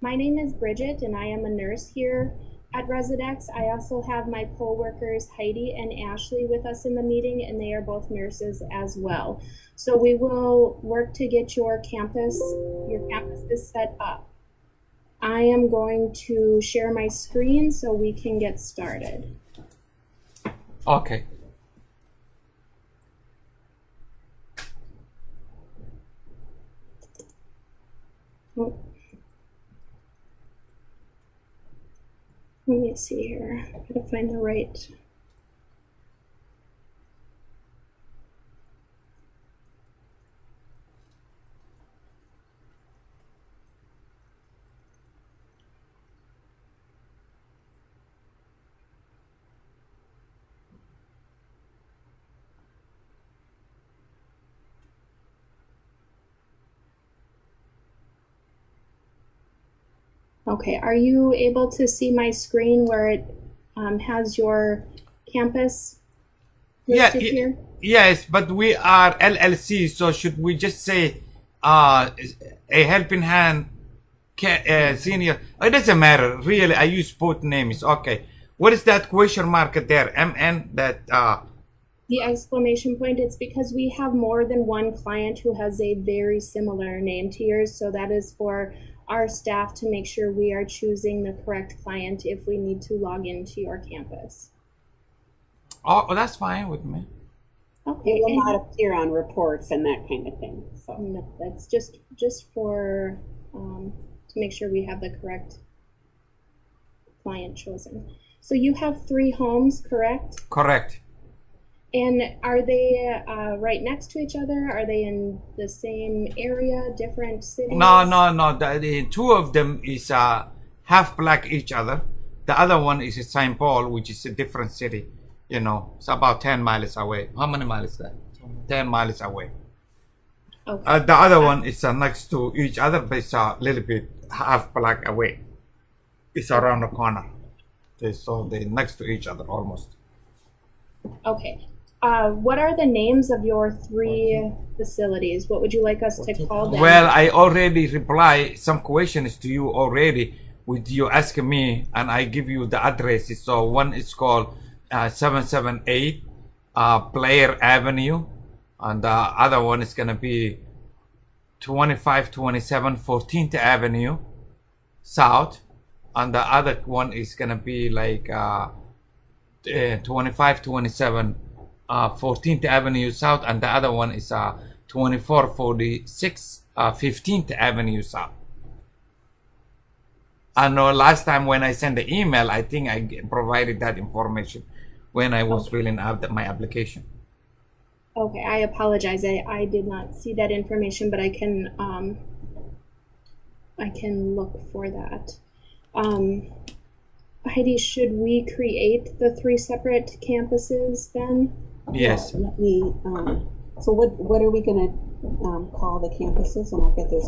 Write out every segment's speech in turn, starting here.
My name is Bridget and I am a nurse here at Residex. I also have my co-workers Heidi and Ashley with us in the meeting, and they are both nurses as well. So we will work to get your campus is set up. I am going to share my screen so we can get started. Okay. Oh. Let me see here. I gotta find the right. Okay, are you able to see my screen where it has your campus listed here? Yes, but we are LLC, so should we just say a helping hand senior? It doesn't matter, really. I use both names. Okay. What is that question mark there? MN that The exclamation point, it's because we have more than one client who has a very similar name to yours, so that is for our staff to make sure we are choosing the correct client if we need to log into your campus. Oh, that's fine with me. Okay. It will not appear on reports and that kind of thing. So no, that's just for to make sure we have the correct client chosen. So you have 3 homes, correct? Correct. And are they right next to each other? Are they in the same area, different cities? No. The two of them is half block each other. The other one is St. Paul, which is a different city. You know, it's about 10 miles away. How many miles is that? 10 miles away. Okay. The other one is next to each other, but it's a little bit half block away. It's around the corner. So they're next to each other almost. Okay. What are the names of your 3 facilities? What would you like us to call them? Well, I already reply some questions to you already with you asking me, and I give you the addresses. So one is called 778 Blair Avenue, and the other one is gonna be 2527 14th Avenue South, and the other one is gonna be like 2527 14th Avenue South, and the other one is 2446 15th Avenue South. I know last time when I sent the email, I think I provided that information when I was filling out my application. Okay, I apologize. I did not see that information, but I can look for that. Heidi, should we create the 3 separate campuses then? Yes. let me. So what are we going to call the campuses? And I'll get this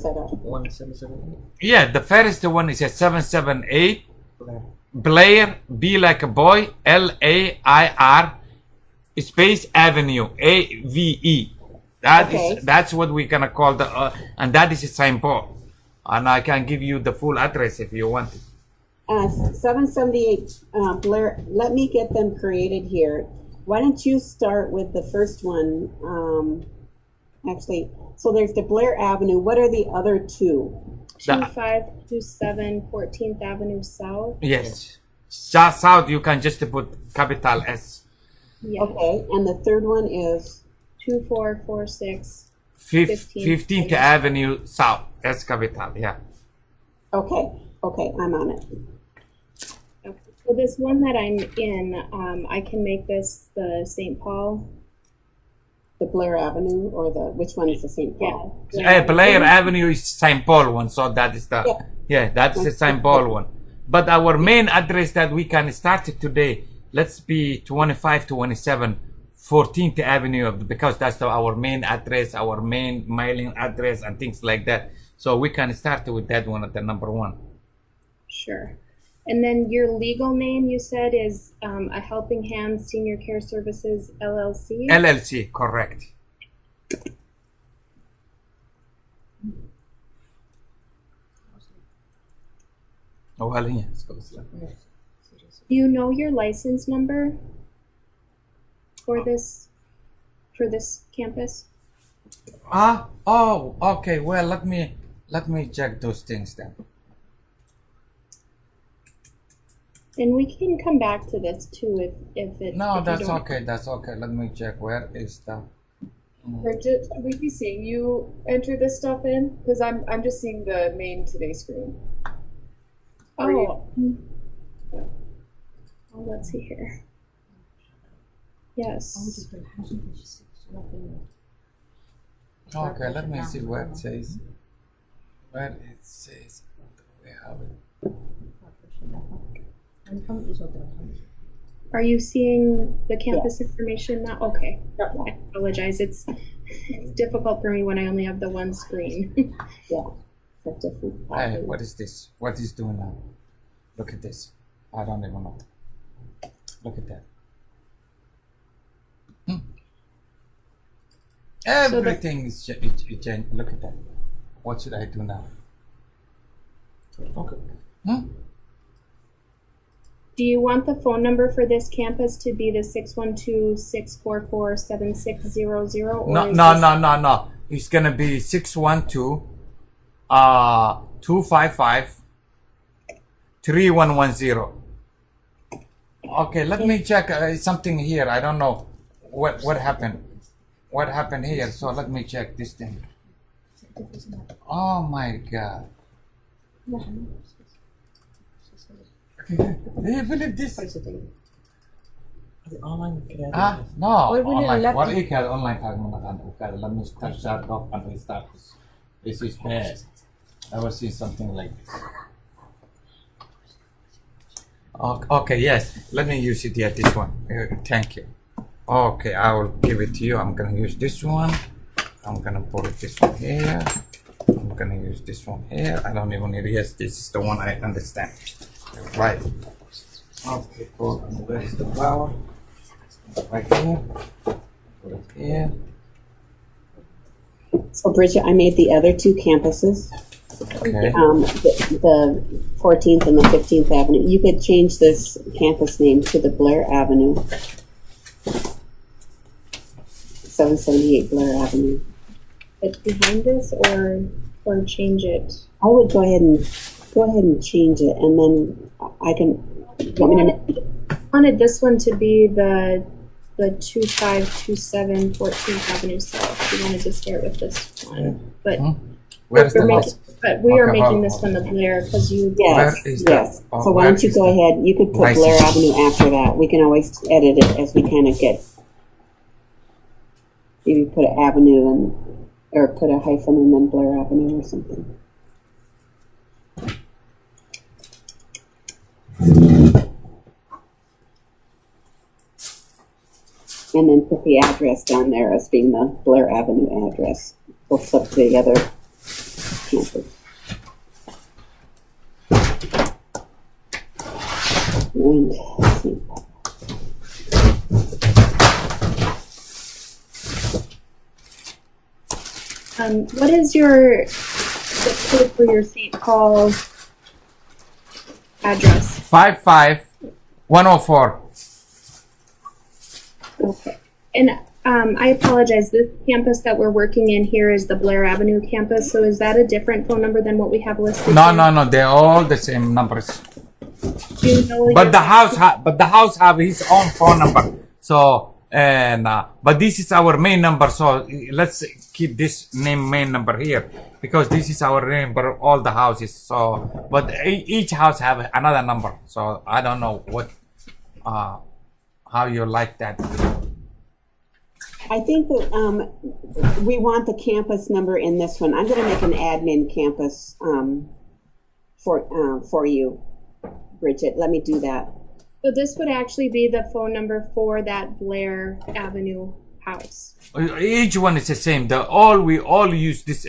set up. 1778. Yeah, the first one is a 778 Blair, B like a boy, LAIR space Avenue, AVE. That's what we're gonna call the and that is a St. Paul. And I can give you the full address if you want it. 778 Blair. Let me get them created here. Why don't you start with the first one? Actually, so there's the Blair Avenue. What are the other 2? 2527 14th Avenue South. Yes. Just south, you can just put capital S. Yeah. Okay, and the third one is 2446 15th Avenue South. S capital, yeah. okay. I'm on it. Okay. So this one that I'm in, I can make this the St. Paul. The Blair Avenue, or which one is the St. Paul? Blair Avenue is St. Paul one, so that is the that's the St. Paul one. But our main address that we can start it today, let's be 2527 14th Avenue, because that's our main address, our main mailing address, and things like that. So we can start with that one at the number 1. Sure. And then your legal name, you said, is a Helping Hand Senior Care Services LLC? LLC, correct. Well, yes, goes like Do you know your license number for this campus? Oh, okay. Well, let me check those things then. And we can come back to this too if it. No, if you that's don't- okay. That's okay. Let me check. Where is the? Bridget, should we be seeing you enter this stuff in? Because I'm just seeing the main today screen. Are you- Oh, let's see here. Yes. Okay, let me see where it says. Where it says. We have it. Are you seeing the campus information now? Okay. I apologize. It's difficult for me when I only have the one screen. Yeah. That's different. Hey, what is this? What is doing now? Look at this. I don't even know. Look at that. Everything is changed. Look at that. What should I do now? Okay. Do you want the phone number for this campus to be the 612-644-7600? No. It's gonna be 612 255 3110. Okay, let me check something here. I don't know what happened. What happened here? So let me check this thing. Oh my God. Do you believe this? No. Online. What is online? Let me start off and restart this. This is bad. Never seen something like this. Okay, yes. Let me use it here. This one. Thank you. Okay, I will give it to you. I'm gonna use this one. I'm gonna put this one here. I'm gonna use this one here. I don't even need. Yes, this is the one I understand. Right. Okay, cool. Where is the power? Right here. Put it here. So Bridget, I made the other two campuses, Okay. the 14th and the 15th Avenue. You could change this campus name to the Blair Avenue. 778 Blair Avenue. It's behind this or change it? I would go ahead and change it, and then I can. I wanted this one to be the 2527 14th Avenue South. We wanted to start with this one, but Where's the we are Okay, making hold this one the Blair because you. Yes, Where is that? yes. Oh, So why where don't you is go that? ahead? You could put License. Blair Avenue after that. We can always edit it as we kind of get. Maybe put an avenue or put a hyphen and then Blair Avenue or something. And then put the address down there as being the Blair Avenue address. We'll flip to the other campus. And let's see. What is the code for your St. Paul address? 55104. Okay. And I apologize. This campus that we're working in here is the Blair Avenue campus. So is that a different phone number than what we have listed? No, here? no. They're all the same numbers. Do you know But your- the house have his own phone number. So but this is our main number. So let's keep this main number here because this is our number. All the houses. So but each house have another number. So I don't know what how you like that. I think that we want the campus number in this one. I'm going to make an admin campus for you, Bridget. Let me do that. So this would actually be the phone number for that Blair Avenue house. Each one is the same. We all use this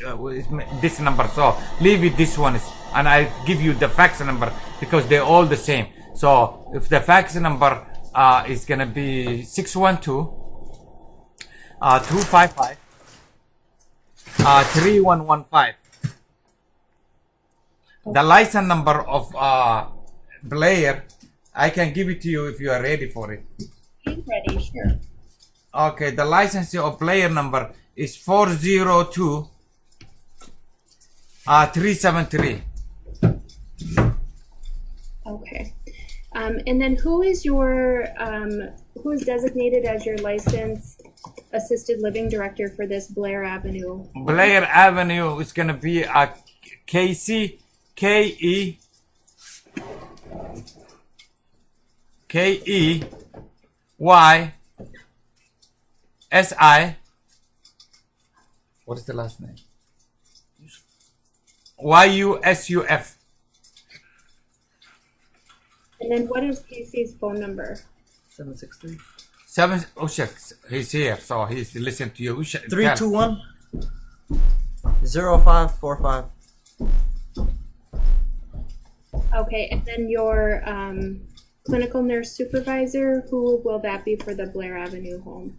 number. So leave it this one and I give you the fax number because they're all the same. So if the fax number is gonna be 612 255 3115. The license number of Blair, I can give it to you if you are ready for it. I'm ready, sure. Okay, the license of Blair number is 402 373. Okay. And then who is designated as your licensed assisted living director for this Blair Avenue? Blair Avenue is gonna be a Casey Keysi. What is the last name? Yusuf. And then what is Casey's phone number? 763. Oh shit, he's here, so he's listening to you. 321 0545. Okay, and then your clinical nurse supervisor, who will that be for the Blair Avenue home?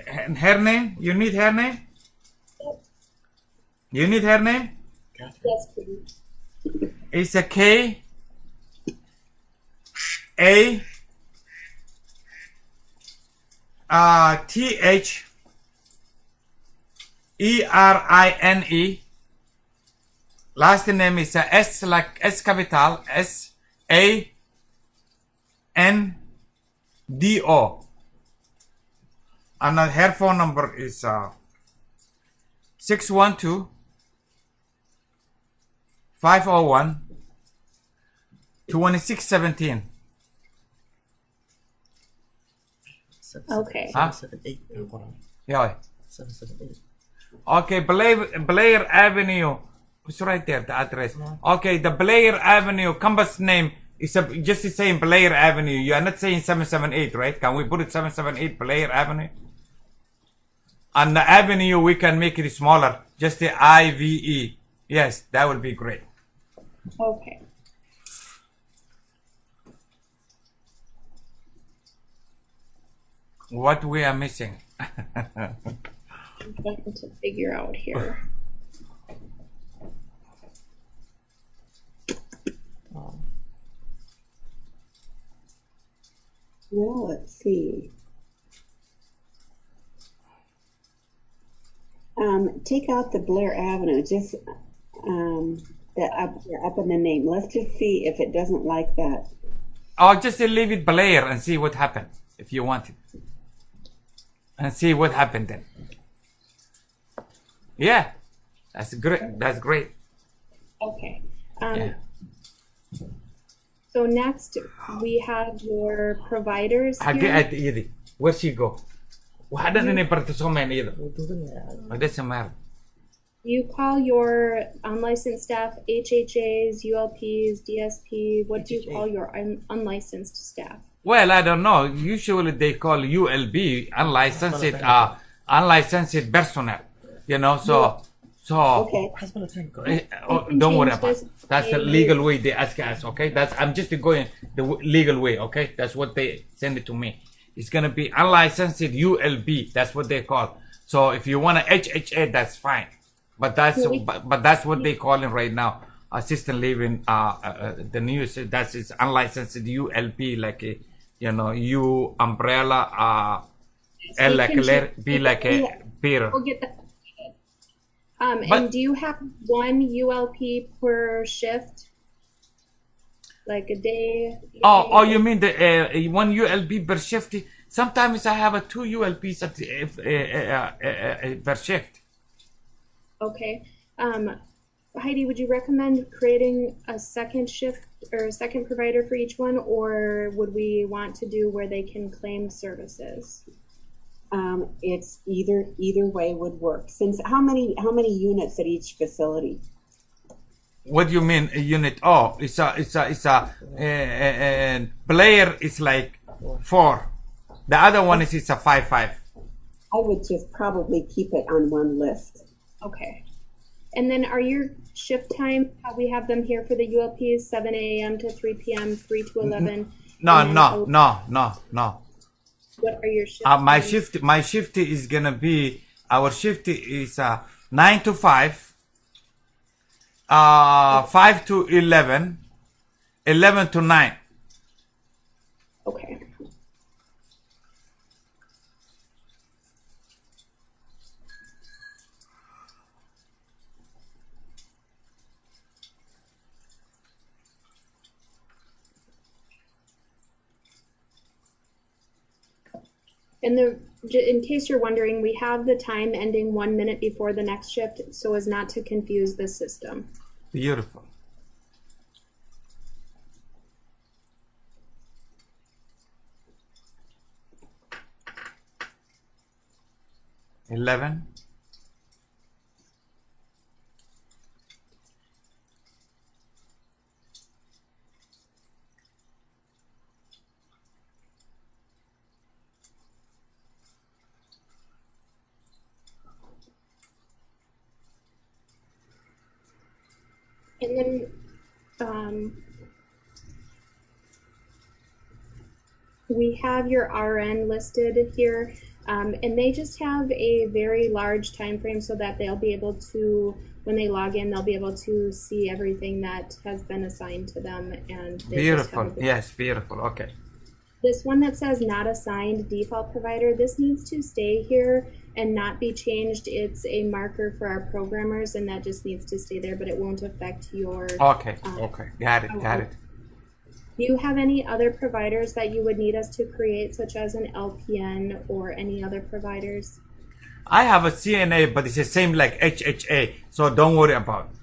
And her name? You need her name? You need her name? Yes, please. It's a K A THERINE. Last name is a S like S capital SANDO. And her phone number is 612 501 2617. Okay. Huh? 778. Yeah. 778. Okay, Blair Avenue. It's right there, the address. Okay, the Blair Avenue campus name is just the same Blair Avenue. You are not saying 778, right? Can we put it 778 Blair Avenue? And the avenue, we can make it smaller. Just the IVE. Yes, that would be great. Okay. What we are missing? I'm trying to figure out here. Well, let's see. Take out the Blair Avenue, just up in the name. Let's just see if it doesn't like that. Or just leave it Blair and see what happened, if you want it. And see what happened then. Yeah, that's great. That's great. Okay. Yeah. So next we have your providers حقي here. قد ايدي. Where she go? وحدا اني برتسومين ايده. It doesn't matter. You call your unlicensed staff HHAs, ULPs, DSP. What do you call your unlicensed staff? Well, I don't know. Usually they call ULB unlicensed personnel. You know, so Okay. don't worry about it. That's the legal way they ask us, okay? I'm just going the legal way, okay? That's what they send it to me. It's gonna be unlicensed ULB. That's what they call. So if you want a HHA, that's fine. But that's what they call it right now. Assistant living. The news that is unlicensed ULP, like a, you know, U umbrella, L like a B like a Peter. We'll get that. And do you have one ULP per shift? Like a day? Oh, you mean the one ULP per shift? Sometimes I have two ULPs per shift. Okay. Heidi, would you recommend creating a second shift or a second provider for each one, or would we want to do where they can claim services? It's either way would work. Since how many units at each facility? What do you mean a unit? Oh, it's a Blair is like 4. The other one is it's a 5. I would just probably keep it on one list. Okay. And then are your shift time, how we have them here for the ULPs, 7 a.m. to 3 p.m., 3 to 11? No. What are your shifts? My shift is gonna be, our shift is 9 to 5. 5 to 11, 11 to 9. Okay. And in case you're wondering, we have the time ending 1 minute before the next shift so as not to confuse the system. Beautiful. $11. And then we have your RN listed here, and they just have a very large time frame so that they'll be able to, when they log in, they'll be able to see everything that has been assigned to them. And Beautiful. Yes, beautiful. Okay. This one that says not assigned default provider, this needs to stay here and not be changed. It's a marker for our programmers, and that just needs to stay there, but it won't affect your... Okay, okay. Got it. Do you have any other providers that you would need us to create, such as an LPN or any other providers? I have a CNA, but it's the same like HHA, so don't worry about it.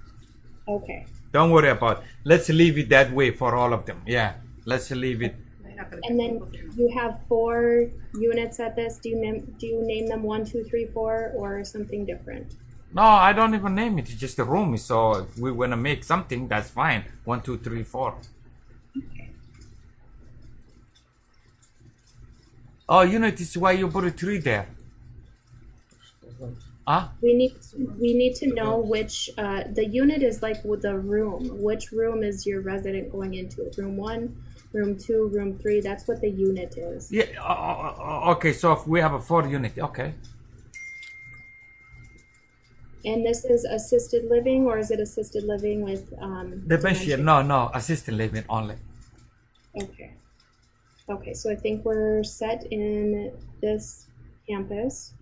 Okay. Don't worry about it. Let's leave it that way for all of them. Yeah, let's leave it. And then you have 4 units at this. Do you name them 1, 2, 3, 4, or something different? No, I don't even name it. It's just a room. So if we want to make something, that's fine. 1, 2, 3, 4. Oh, unit is why you put a 3 there. Huh? We need to know which the unit is like with the room. Which room is your resident going into? Room 1, room 2, room 3. That's what the unit is. Yeah. Okay. So if we have a 4 unit, okay. And this is assisted living, or is it assisted living with Dementia? No, assisted living only. Okay. Okay, so I think we're set in this campus.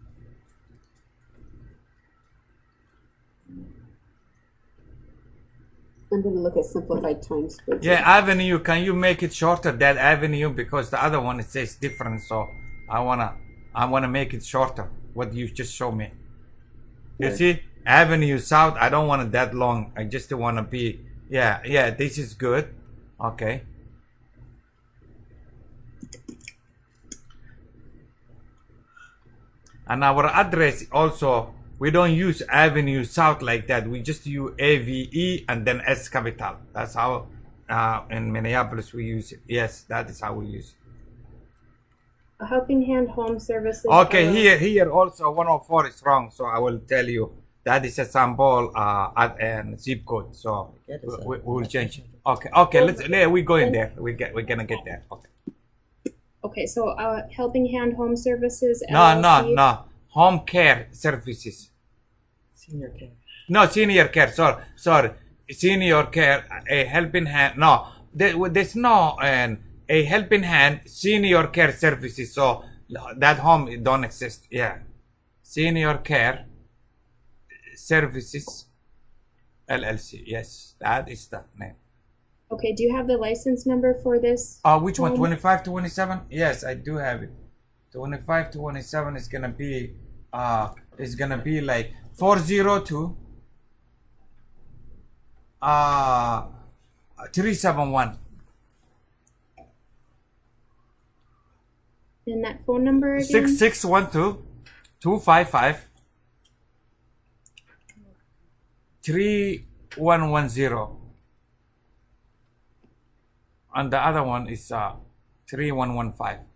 I'm going to look at simplified Timespace. Yeah, avenue. Can you make it shorter? That avenue, because the other one it says different. So I wanna make it shorter. What you just show me. You see, avenue south. I don't want it that long. I just want to be. Yeah. This is good. Okay. And our address also, we don't use Avenue South like that. We just use AVE and then S capital. That's how in Minneapolis we use it. Yes, that is how we use it. A Helping Hand Home Services. Okay, here also 104 is wrong. So I will tell you that is a sample and zip code. So we will change it. Okay. We go in there. We're gonna get there. Okay. Okay, so Helping Hand Home Services. No. Home care services. Senior care. No, senior care. Sorry. Senior care. A helping hand. No, there's no a helping hand. Senior care services. So that home don't exist. Yeah. Senior care services LLC. Yes, that is the name. Okay, do you have the license number for this? Which one? 25 to 27? Yes, I do have it. 25 to 27 is gonna be like 402 371. And that phone number again? 6612 255 3110. And the other one is 3115.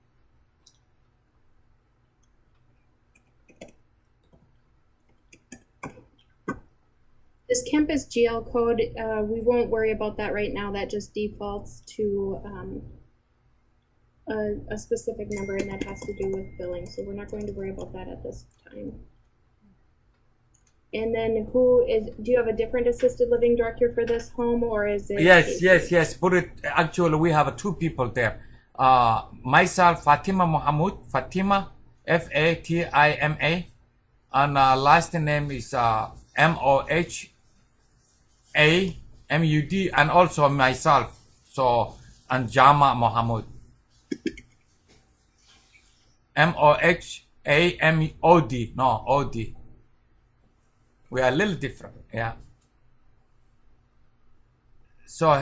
This campus GL code, we won't worry about that right now. That just defaults to a specific number, and that has to do with billing. So we're not going to worry about that at this time. And then do you have a different assisted living director for this home, or is it? Yes. Put it. Actually, we have two people there. Myself, Fatima Mohamud, Fatima, Fatima, and last name is Mohamud, and also myself. So, and Jama Mohamud, Mohamod. No, Od. We are a little different, yeah. So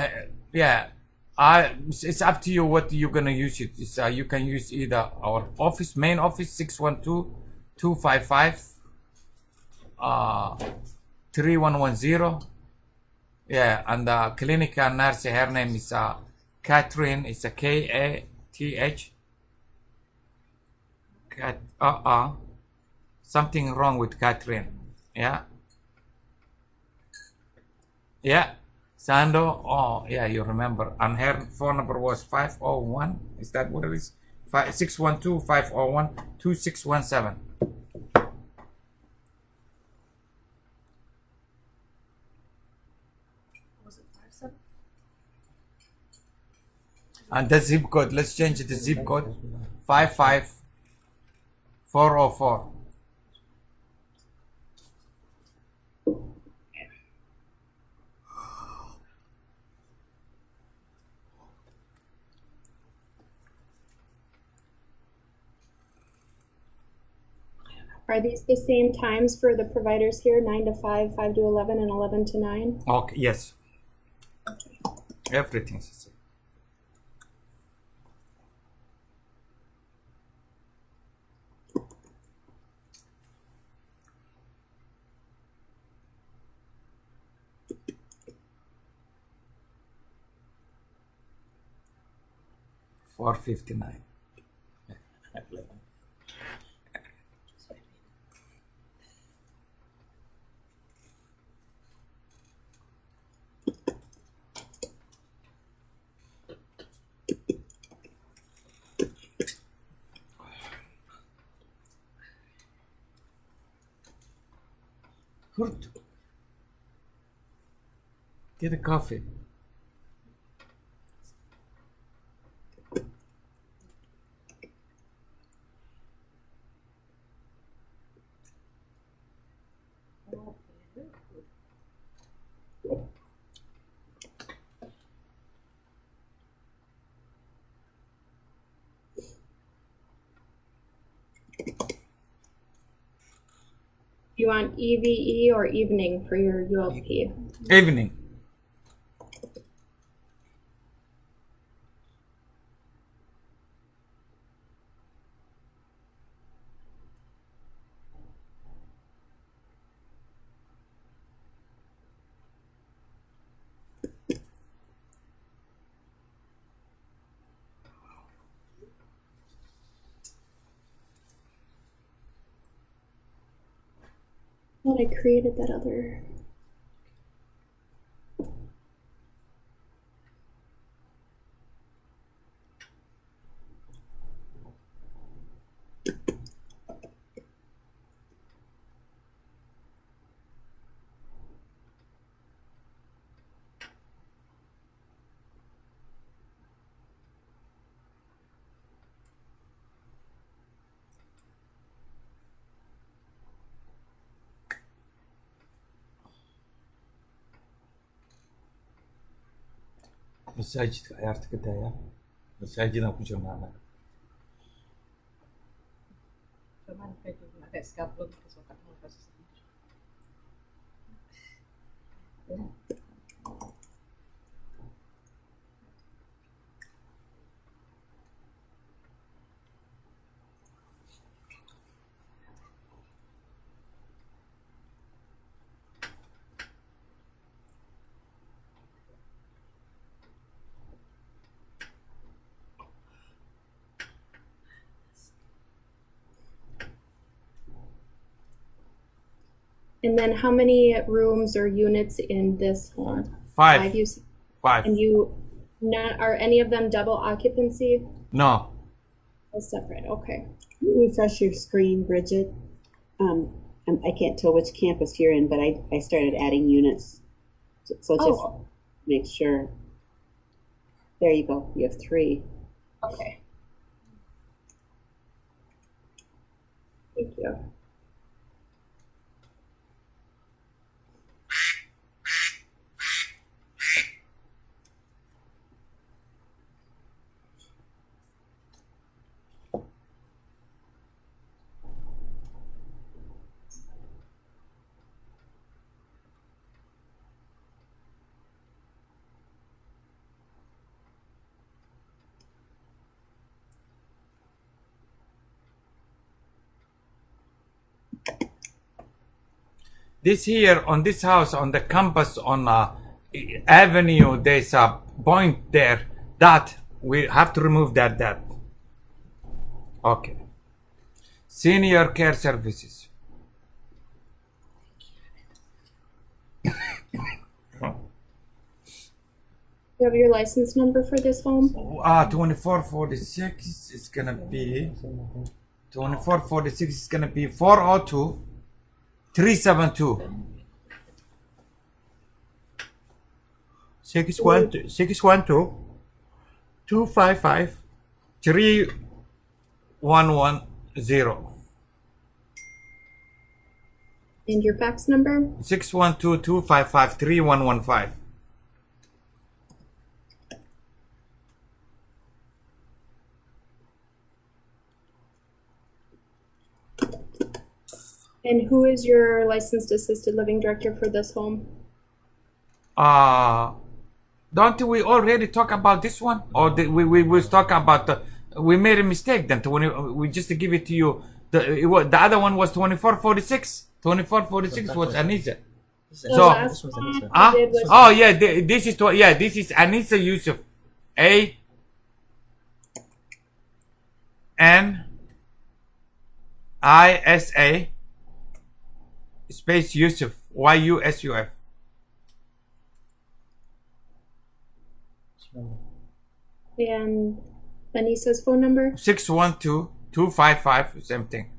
yeah, it's up to you what you're gonna use it. It's, you can use either our main office 612-255 3110. Yeah, and the clinical nurse, her name is Catherine. It's a Kath. Something wrong with Catherine. Yeah. Sando. Oh, yeah, you remember. And her phone number was 501. Is that what it is? 612-501-2617. Was it 57? And the zip code. Let's change the zip code. 55404. Are these the same times for the providers here, 9 to 5, 5 to 11, and 11 to 9? Okay, yes. Everything's the same. $459. Good. Get a coffee. You want EVE or evening for your ULP? Evening. Well, I created that other. Masaajidka ciyaarta ka daaya. Masaajidaan ku jirnaa anaga. Kemarin kayak gitu, agak skabut kesukaan kasus. And then how many rooms or units in this home? Five. You said. Five. And are any of them double occupancy? No. Oh, separate, okay. Refresh your screen, Bridget. I can't tell which campus you're in, but I started adding units. So just Oh, make sure. There you go. You have 3. okay. Thank you. This here on this house on the campus on avenue, there's a point there that we have to remove that. Okay. Senior care services. You have your license number for this home? 2446 is gonna be 2446 is gonna be 402 372 612 255 3110 And your fax number? 612 255 3115. And who is your licensed assisted living director for this home? Don't we already talk about this one? Or we was talking about we made a mistake then. We just to give it to you. The other one was 2446. 2446 was Anissa. So, This was Anissa. oh yeah, this is Anissa Yusuf. ANISA space Yusuf YUSUF. And Anissa's phone number? 612 255 same thing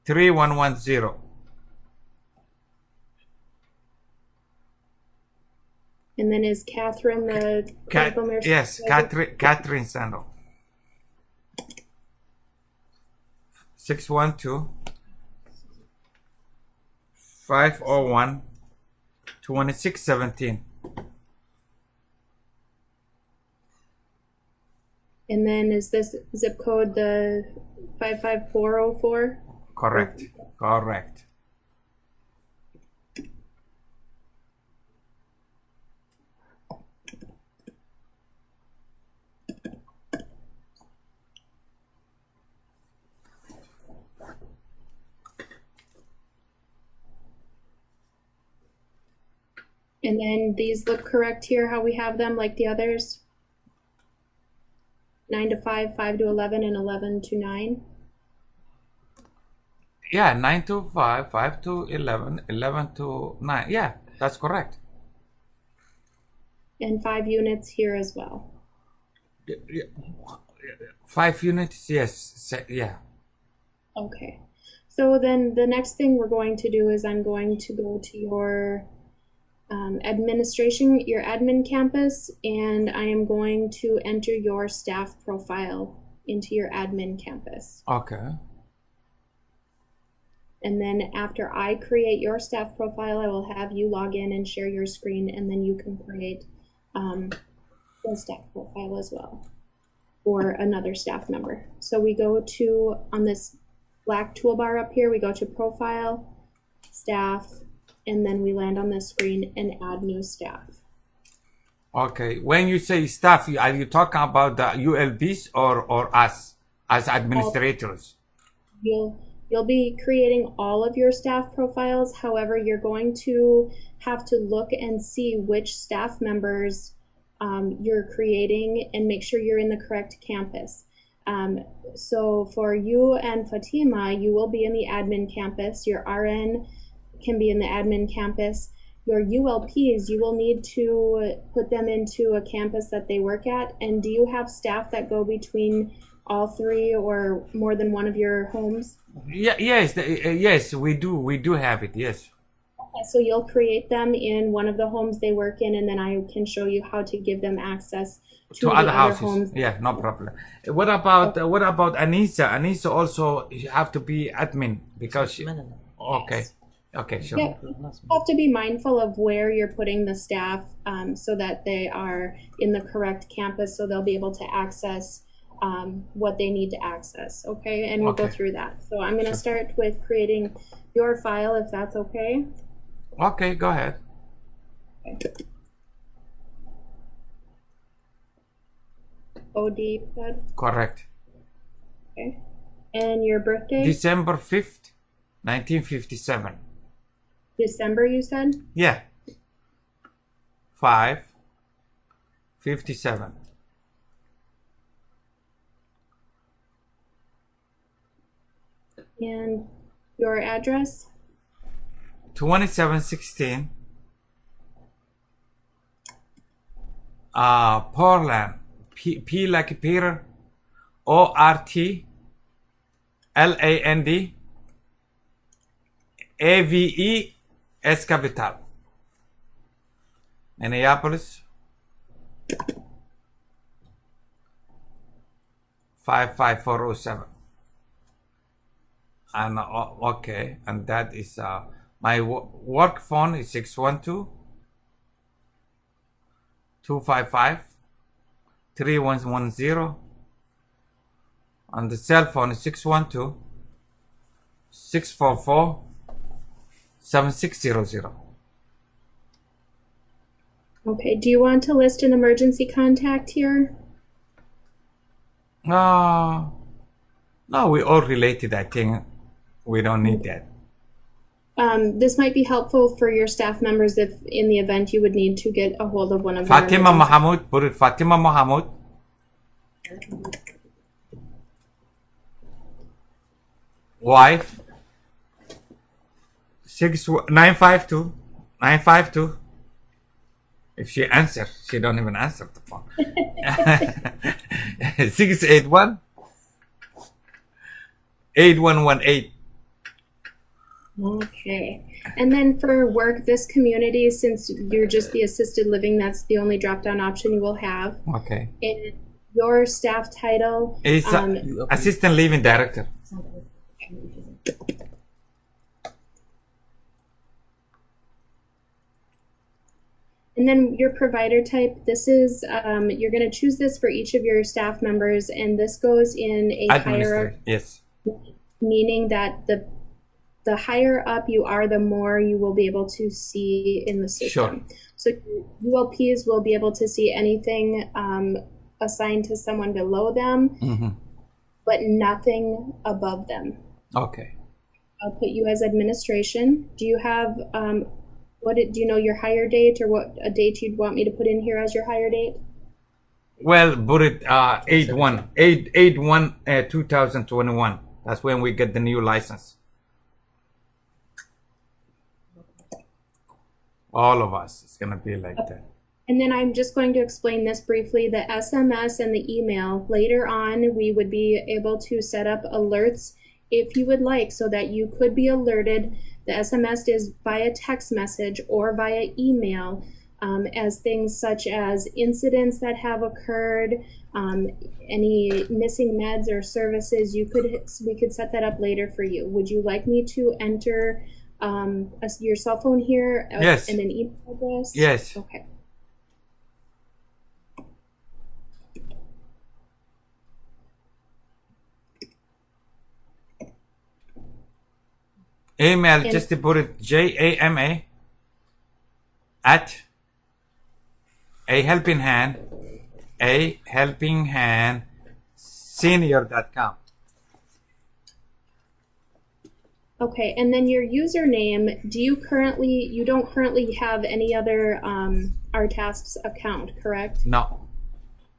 3110. And then is Catherine the clinical nurse? Yes, Catherine Sandel. 612 501 2617. And then is this zip code the 55404? Correct. Correct. And then these look correct here, how we have them like the others? 9 to 5, 5 to 11, and 11 to 9. Yeah, 9 to 5, 5 to 11, 11 to 9. Yeah, that's correct. And 5 units here as well. 5 units, yes. Yeah. Okay. So then the next thing we're going to do is I'm going to go to your administration, your admin campus, and I am going to enter your staff profile into your admin campus. Okay. And then after I create your staff profile, I will have you log in and share your screen, and then you can create the staff profile as well for another staff member. So we go to, on this black toolbar up here, we go to profile, staff, and then we land on this screen and add new staff. Okay. When you say staff, are you talking about the ULBs or us as administrators? You'll be creating all of your staff profiles. However, you're going to have to look and see which staff members you're creating and make sure you're in the correct campus. So for you and Fatima, you will be in the admin campus. Your RN can be in the admin campus. your ULPs, you will need to put them into a campus that they work at. And do you have staff that go between all three or more than one of your homes? Yeah, yes, yes, we do. We do have it. Yes. So you'll create them in one of the homes they work in, and then I can show you how to give them access to the Other other houses. homes. Yeah, no problem. What about Anissa? Anissa also you have to be admin because she. Okay. Okay, sure. Yeah, you have to be mindful of where you're putting the staff so that they are in the correct campus, so they'll be able to access what they need to access. Okay, and we'll go Okay. through that. So I'm going to start with creating your file, if that's okay. Okay, go ahead. OD, said. Correct. Okay. And your birthday? December 5th, 1957. December, you said? Yeah. 5/57. And your address? 2716. Portland. P like Peter. ORT. LAND. AVE. S capital. Minneapolis. 55407. And okay, and that is my work phone is 612-255-3110, and the cell phone is 612-644-7600. Okay, do you want to list an emergency contact here? No, we all related. I think we don't need that. This might be helpful for your staff members if in the event you would need to get a hold of one of Fatima your Mahmoud, put it Fatima Mahmoud. Wife. 952. If she answers, she don't even answer the phone. 681 8118. Okay. And then for work, this community, since you're just the assisted living, that's the only drop-down option you will have. Okay. And your staff title, It's assistant living director. and then your provider type, this is, you're going to choose this for each of your staff members, and this goes in a hierarchy, Yes. meaning that the higher up you are, the more you will be able to see in the system. Sure. So ULPs will be able to see anything assigned to someone below them, but nothing above them. Okay. I'll put you as administration. Do you have, do you know your hire date, or what a date you'd want me to put in here as your hire date? Well, put it 8/1/2021. That's when we get the new license. All of us. It's gonna be like that. And then I'm just going to explain this briefly. The SMS and the email, later on, we would be able to set up alerts if you would like, so that you could be alerted. The SMS is via text message or via email, as things such as incidents that have occurred, any missing meds or services. We could set that up later for you. Would you like me to enter your cell phone here? Yes. And an email address? Yes. Okay. Email, just to put it JAMA at a helping hand senior.com. Okay, and then your username, you don't currently have any other RTasks account, correct? No.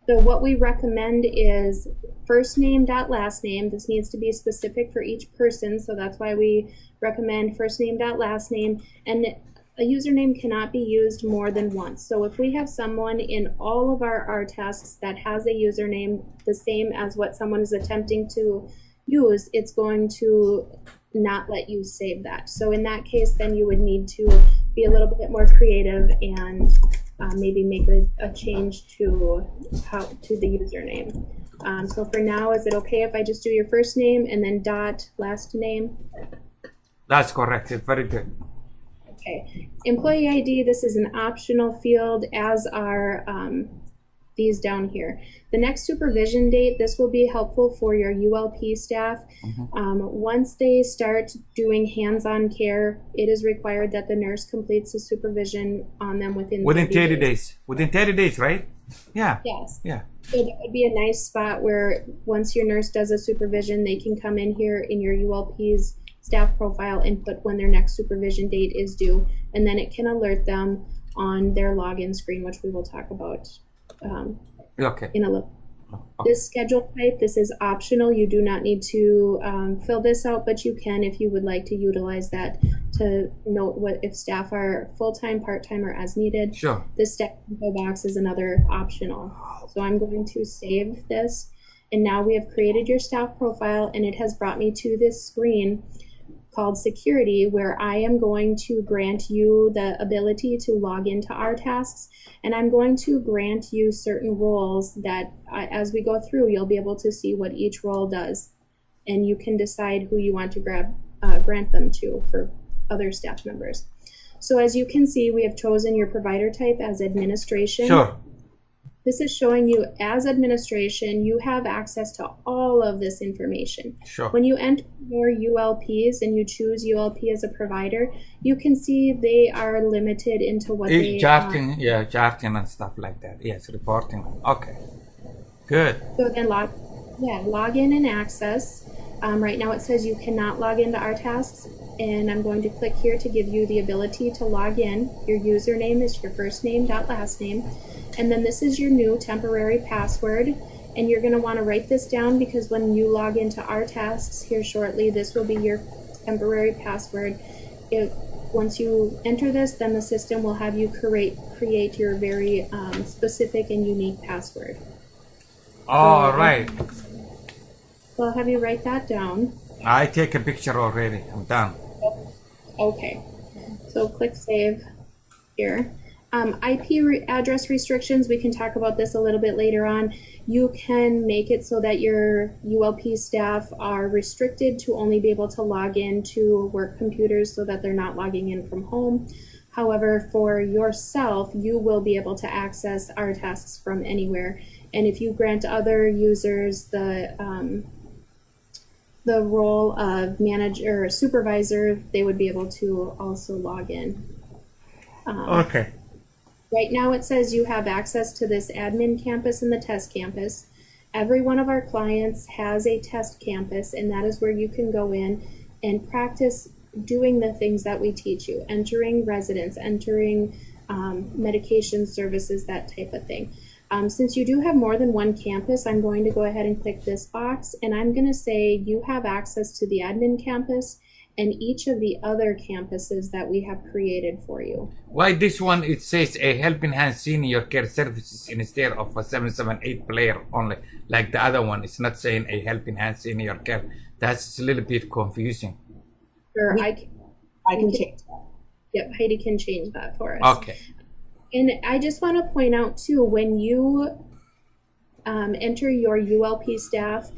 So what we recommend is first name dot last name. This needs to be specific for each person, so that's why we recommend first name dot last name. And a username cannot be used more than once. So if we have someone in all of our tasks that has a username the same as what someone is attempting to use, it's going to not let you save that. So in that case, then you would need to be a little bit more creative and maybe make a change to the username. So for now, is it okay if I just do your first name and then dot last name? That's correct. It's very good. Okay. Employee ID, this is an optional field, as are these down here. The next supervision date, this will be helpful for your ULP staff. Once they start doing hands-on care, it is required that the nurse completes the supervision on them within 30 days. Within 30 days, right? Yeah. Yes. Yeah. So that would be a nice spot where once your nurse does a supervision, they can come in here in your ULP's staff profile and put when their next supervision date is due, and then it can alert them on their login screen, which we will talk about Okay. in a little. Okay. This schedule type, this is optional. You do not need to fill this out, but you can if you would like to utilize that to note what if staff are full-time, part-time, or as needed. Sure. This staff info box is another optional. So I'm going to save this. And now we have created your staff profile, and it has brought me to this screen called security, where I am going to grant you the ability to log into our tasks, and I'm going to grant you certain roles that as we go through, you'll be able to see what each role does, and you can decide who you want to grant them to for other staff members. So as you can see, we have chosen your provider type as administration. Sure. This is showing you as administration, you have access to all of this information. Sure. When you enter your ULPs and you choose ULP as a provider, you can see they are limited into what they charting, yeah, charting and stuff like that. Yes, reporting. Okay. Good. So then log in and access. Right now it says you cannot log into our tasks, and I'm going to click here to give you the ability to log in. Your username is your first name dot last name. And then this is your new temporary password, and you're going to want to write this down because when you log into our tasks here shortly, this will be your temporary password. Once you enter this, then the system will have you create your very specific and unique password. All right. So I'll have you write that down. I take a picture already. I'm done. Okay. So click save here. IP address restrictions, we can talk about this a little bit later on. You can make it so that your ULP staff are restricted to only be able to log in to work computers so that they're not logging in from home. However, for yourself, you will be able to access our tasks from anywhere. And if you grant other users the role of manager or supervisor, they would be able to also log in. Okay. Right now it says you have access to this admin campus and the test campus. Every one of our clients has a test campus, and that is where you can go in and practice doing the things that we teach you, entering residents, entering medication services, that type of thing. Since you do have more than one campus, I'm going to go ahead and click this box, and I'm going to say you have access to the admin campus and each of the other campuses that we have created for you. Why this one, it says a helping hand senior care services instead of a 778 player only, like the other one. It's not saying a helping hand senior care. That's a little bit confusing. Sure, I can change that. Yep, Heidi can change that for us. Okay. And I just want to point out too, when you enter your ULP staff,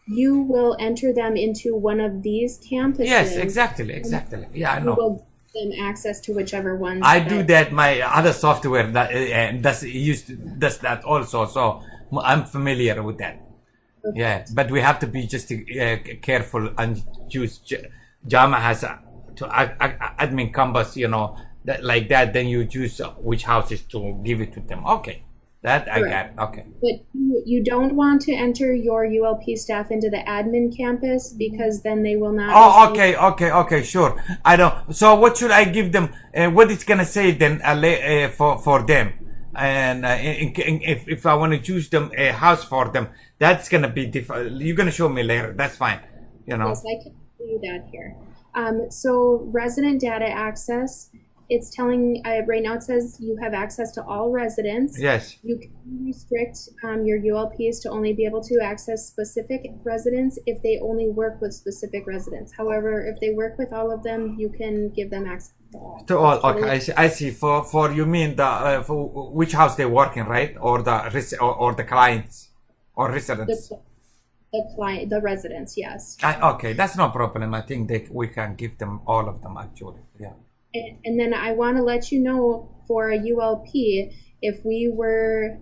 you will enter them into one of these campuses. Yes, exactly. Yeah, I know. You will give them access to whichever ones. I do that. My other software that does that also, so I'm familiar with that. Okay. Yeah, but we have to be just careful and choose. JAMA has to admin campus, that like that. Then you choose which houses to give it to them. Okay. That I got it. Okay. But you don't want to enter your ULP staff into the admin campus because then they will not. Oh, okay, sure. I don't. So what should I give them? What it's gonna say then for them? And if I want to choose them a house for them, that's gonna be different. You're gonna show me later. That's fine. Yes, I can do that here. So resident data access. it's telling, right now it says you have access to all residents. Yes. You can restrict your ULPs to only be able to access specific residents if they only work with specific residents. However, if they work with all of them, you can give them access to all. To all. Okay, I see. For you mean the for which house they work in, right? Or or the clients or residents. The residents, yes. Okay, that's no problem. I think we can give them all of them actually. Yeah. And then I want to let you know for a ULP, if we were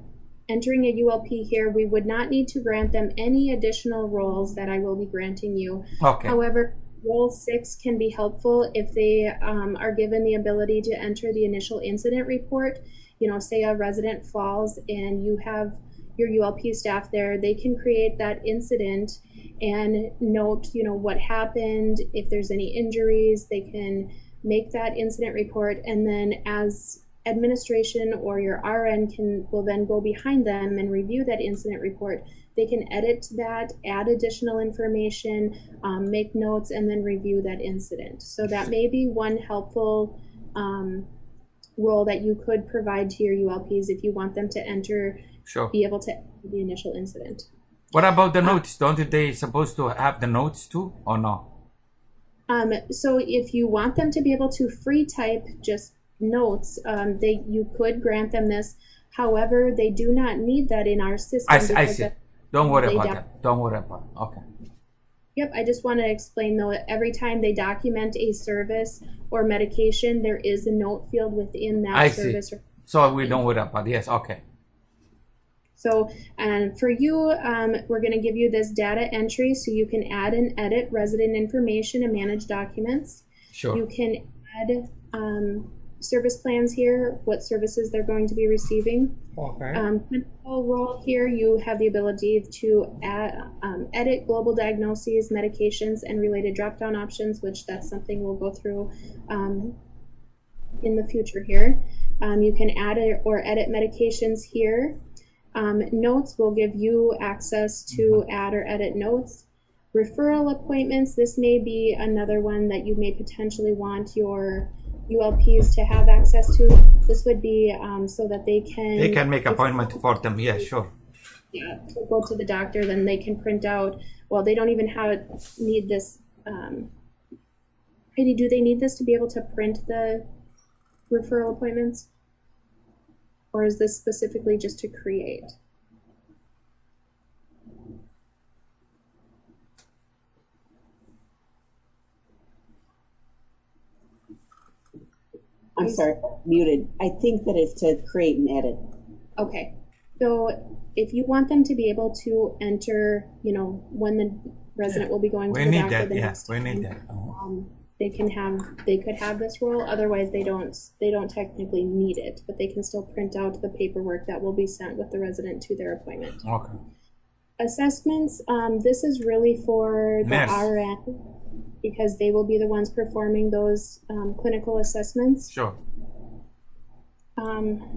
entering a ULP here, we would not need to grant them any additional roles that I will be granting you. Okay. However, role 6 can be helpful if they are given the ability to enter the initial incident report. You know, say a resident falls and you have your ULP staff there, they can create that incident and note, you know, what happened, if there's any injuries, they can make that incident report, and then as administration or your RN will then go behind them and review that incident report. They can edit that, add additional information, make notes, and then review that incident. So that may be one helpful role that you could provide to your ULPs if you want them to enter, be able to enter the initial incident. What about the notes? Don't they supposed to have the notes too, or no? So if you want them to be able to free type just notes, you could grant them this. However, they do not need that in our system. I see. Don't worry about that. Don't worry about it. Okay. Yep, I just want to explain though, every time they document a service or medication, there is a note field within that service. So we don't worry about it. Yes, okay. So, and for you, we're going to give you this data entry so you can add and edit resident information and manage documents. Sure. You can add service plans here, what services they're going to be receiving. Okay. Clinical role here, you have the ability to add, edit global diagnoses, medications, and related drop-down options, which that's something we'll go through in the future here. You can add or edit medications here. Notes will give you access to add or edit notes. Referral appointments, this may be another one that you may potentially want your ULPs to have access to. This would be so that they can make appointment for them. Yeah, sure. Yeah, go to the doctor, then they can print out. Well, they don't even need this. Heidi, do they need this to be able to print the referral appointments? Or is this specifically just to create? I'm sorry, muted. I think that it's to create and edit. Okay. So if you want them to be able to enter, you know, when the resident will be going to the doctor the next time, we need that. they could have this role. Otherwise, they don't technically need it, but they can still print out the paperwork that will be sent with the resident to their appointment. Okay. Assessments. This is really for the RN because they will be the ones performing those clinical assessments. Sure.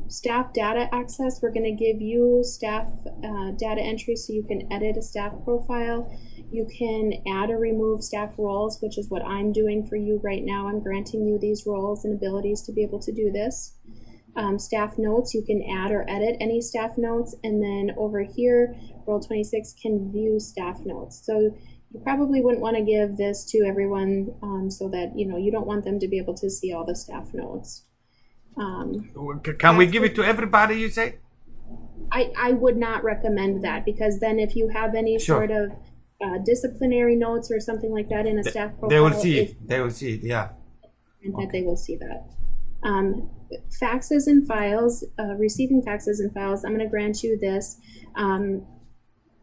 Staff data access. We're going to give you staff data entry so you can edit a staff profile. You can add or remove staff roles, which is what I'm doing for you right now. I'm granting you these roles and abilities to be able to do this. Staff notes, you can add or edit any staff notes. And then over here, Role 26 can view staff notes. So you probably wouldn't want to give this to everyone so that, you know, you don't want them to be able to see all the staff notes. Can we give it to everybody, you say? I would not recommend that because then if you have any sort of disciplinary notes or something like that in a staff profile, they will see it. They will see it, yeah. And that they will see that. Faxes and files, receiving faxes and files, I'm going to grant you this.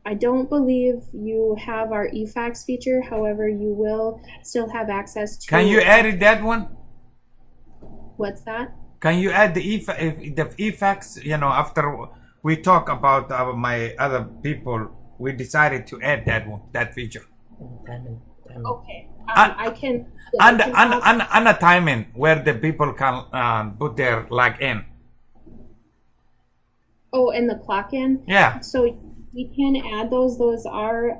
I don't believe you have our eFax feature. However, you will still have access to... Can you edit that one? What's that? Can you add the eFax, you know, after we talk about my other people, we decided to add that one, that feature. Okay. I can... And a timing where the people can put their login. Oh, and the clock in? Yeah. So we can add those. Those are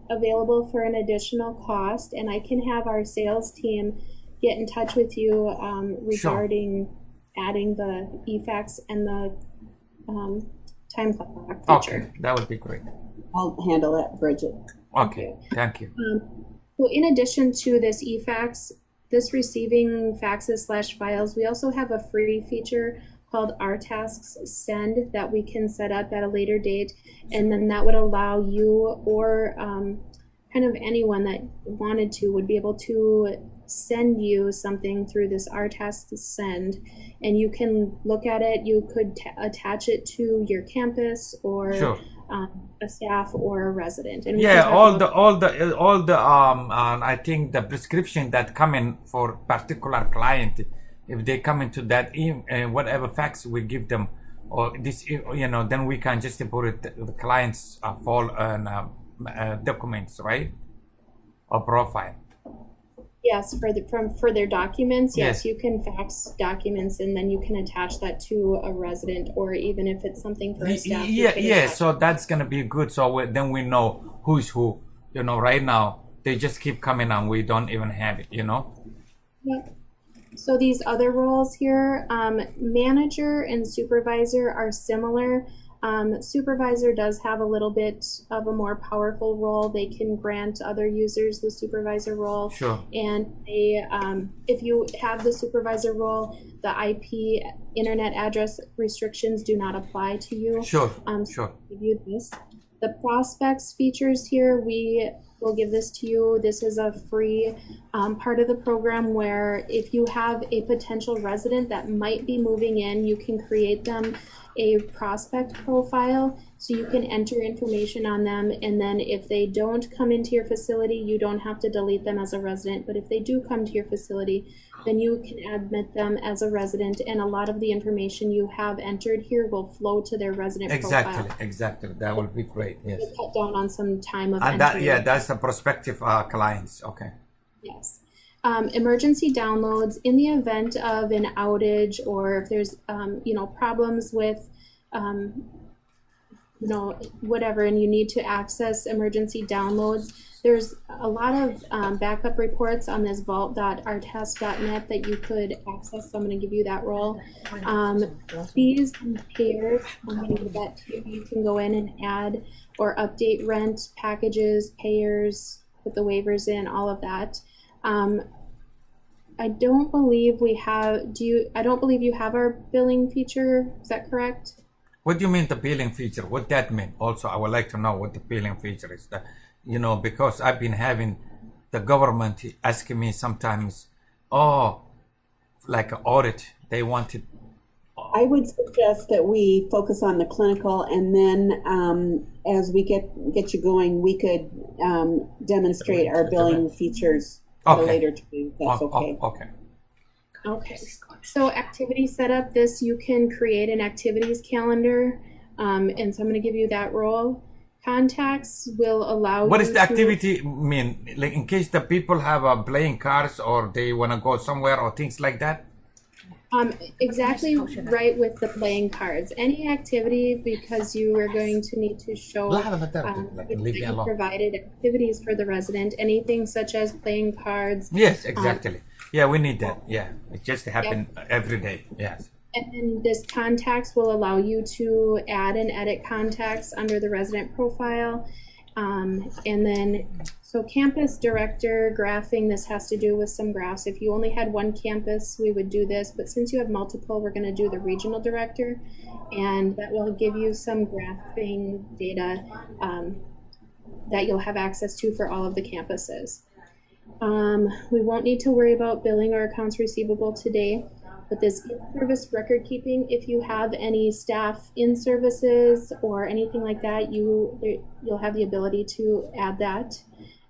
available for an additional cost, and I can have our sales team get in touch with you regarding adding the EFACs and the time clock feature. Okay, that would be great. I'll handle that, Bridget. Okay, thank you. So in addition to this eFax, this receiving faxes / files, we also have a free feature called Our Tasks Send that we can set up at a later date, and then that would allow you or kind of anyone that wanted to would be able to send you something through this Our Tasks Send, and you can look at it. You could attach it to your campus or Sure. A staff or a resident. And we Yeah, can talk all about the I think the prescription that come in for particular client, if they come into that whatever fax we give them, or this, then we can just put it the client's full documents, right, or profile. Yes, for their documents, Yes. yes, you can fax documents and then you can attach that to a resident, or even if it's something for a staff. you Yeah, can yeah. attach- So that's gonna be good. So then we know who's who. Right now they just keep coming and we don't even have it. Yep. So these other roles here, manager and supervisor are similar. Supervisor does have a little bit of a more powerful role. They can grant other users the supervisor role. Sure. And if you have the supervisor role, the IP internet address restrictions do not apply to you. Sure. So Sure. I'll give you this. The prospects features here, we will give this to you. This is a free part of the program where if you have a potential resident that might be moving in, you can create them a prospect profile so you can enter information on them, and then if they don't come into your facility, you don't have to delete them as a resident. But if they do come to your facility, then you can admit them as a resident, and a lot of the information you have entered here will flow to their resident Exactly. profile. Exactly. That will be great. Yes. To cut down on some time of And entry. that's the prospective clients. Okay. Yes. Emergency downloads in the event of an outage, or if there's problems with whatever, and you need to access emergency downloads, there's a lot of backup reports on this vault.artask.net that you could access. So I'm going to give you that role. Fees and payers, I'm going to give that to you. You can go in and add or update rent packages, payers, put the waivers in, all of that. I don't believe we have, I don't believe you have our billing feature. Is that correct? What do you mean the billing feature? What that mean? Also, I would like to know what the billing feature is. Because I've been having the government asking me sometimes, like an audit. They wanted. I would suggest that we focus on the clinical, and then as we get you going, we could demonstrate our billing features at a later time. If that's okay. Okay. Okay. So activity setup, this you can create an activities calendar, and so I'm going to give you that role. Contacts will allow What you does the activity mean? Like in case the people have playing cards or they want to go somewhere or things like that? Exactly right with the playing cards. Any activity, because you are going to need to show that you provided activities for the resident, anything such as playing cards. Yes, exactly. Yeah, we need that. Yeah, it just happens every day. Yes. And then this contacts will allow you to add and edit contacts under the resident profile. And then, so campus director graphing, this has to do with some graphs. If you only had one campus, we would do this, but since you have multiple, we're going to do the regional director, and that will give you some graphing data that you'll have access to for all of the campuses. We won't need to worry about billing or accounts receivable today. But this in-service record keeping, if you have any staff in services or anything like that, you'll have the ability to add that.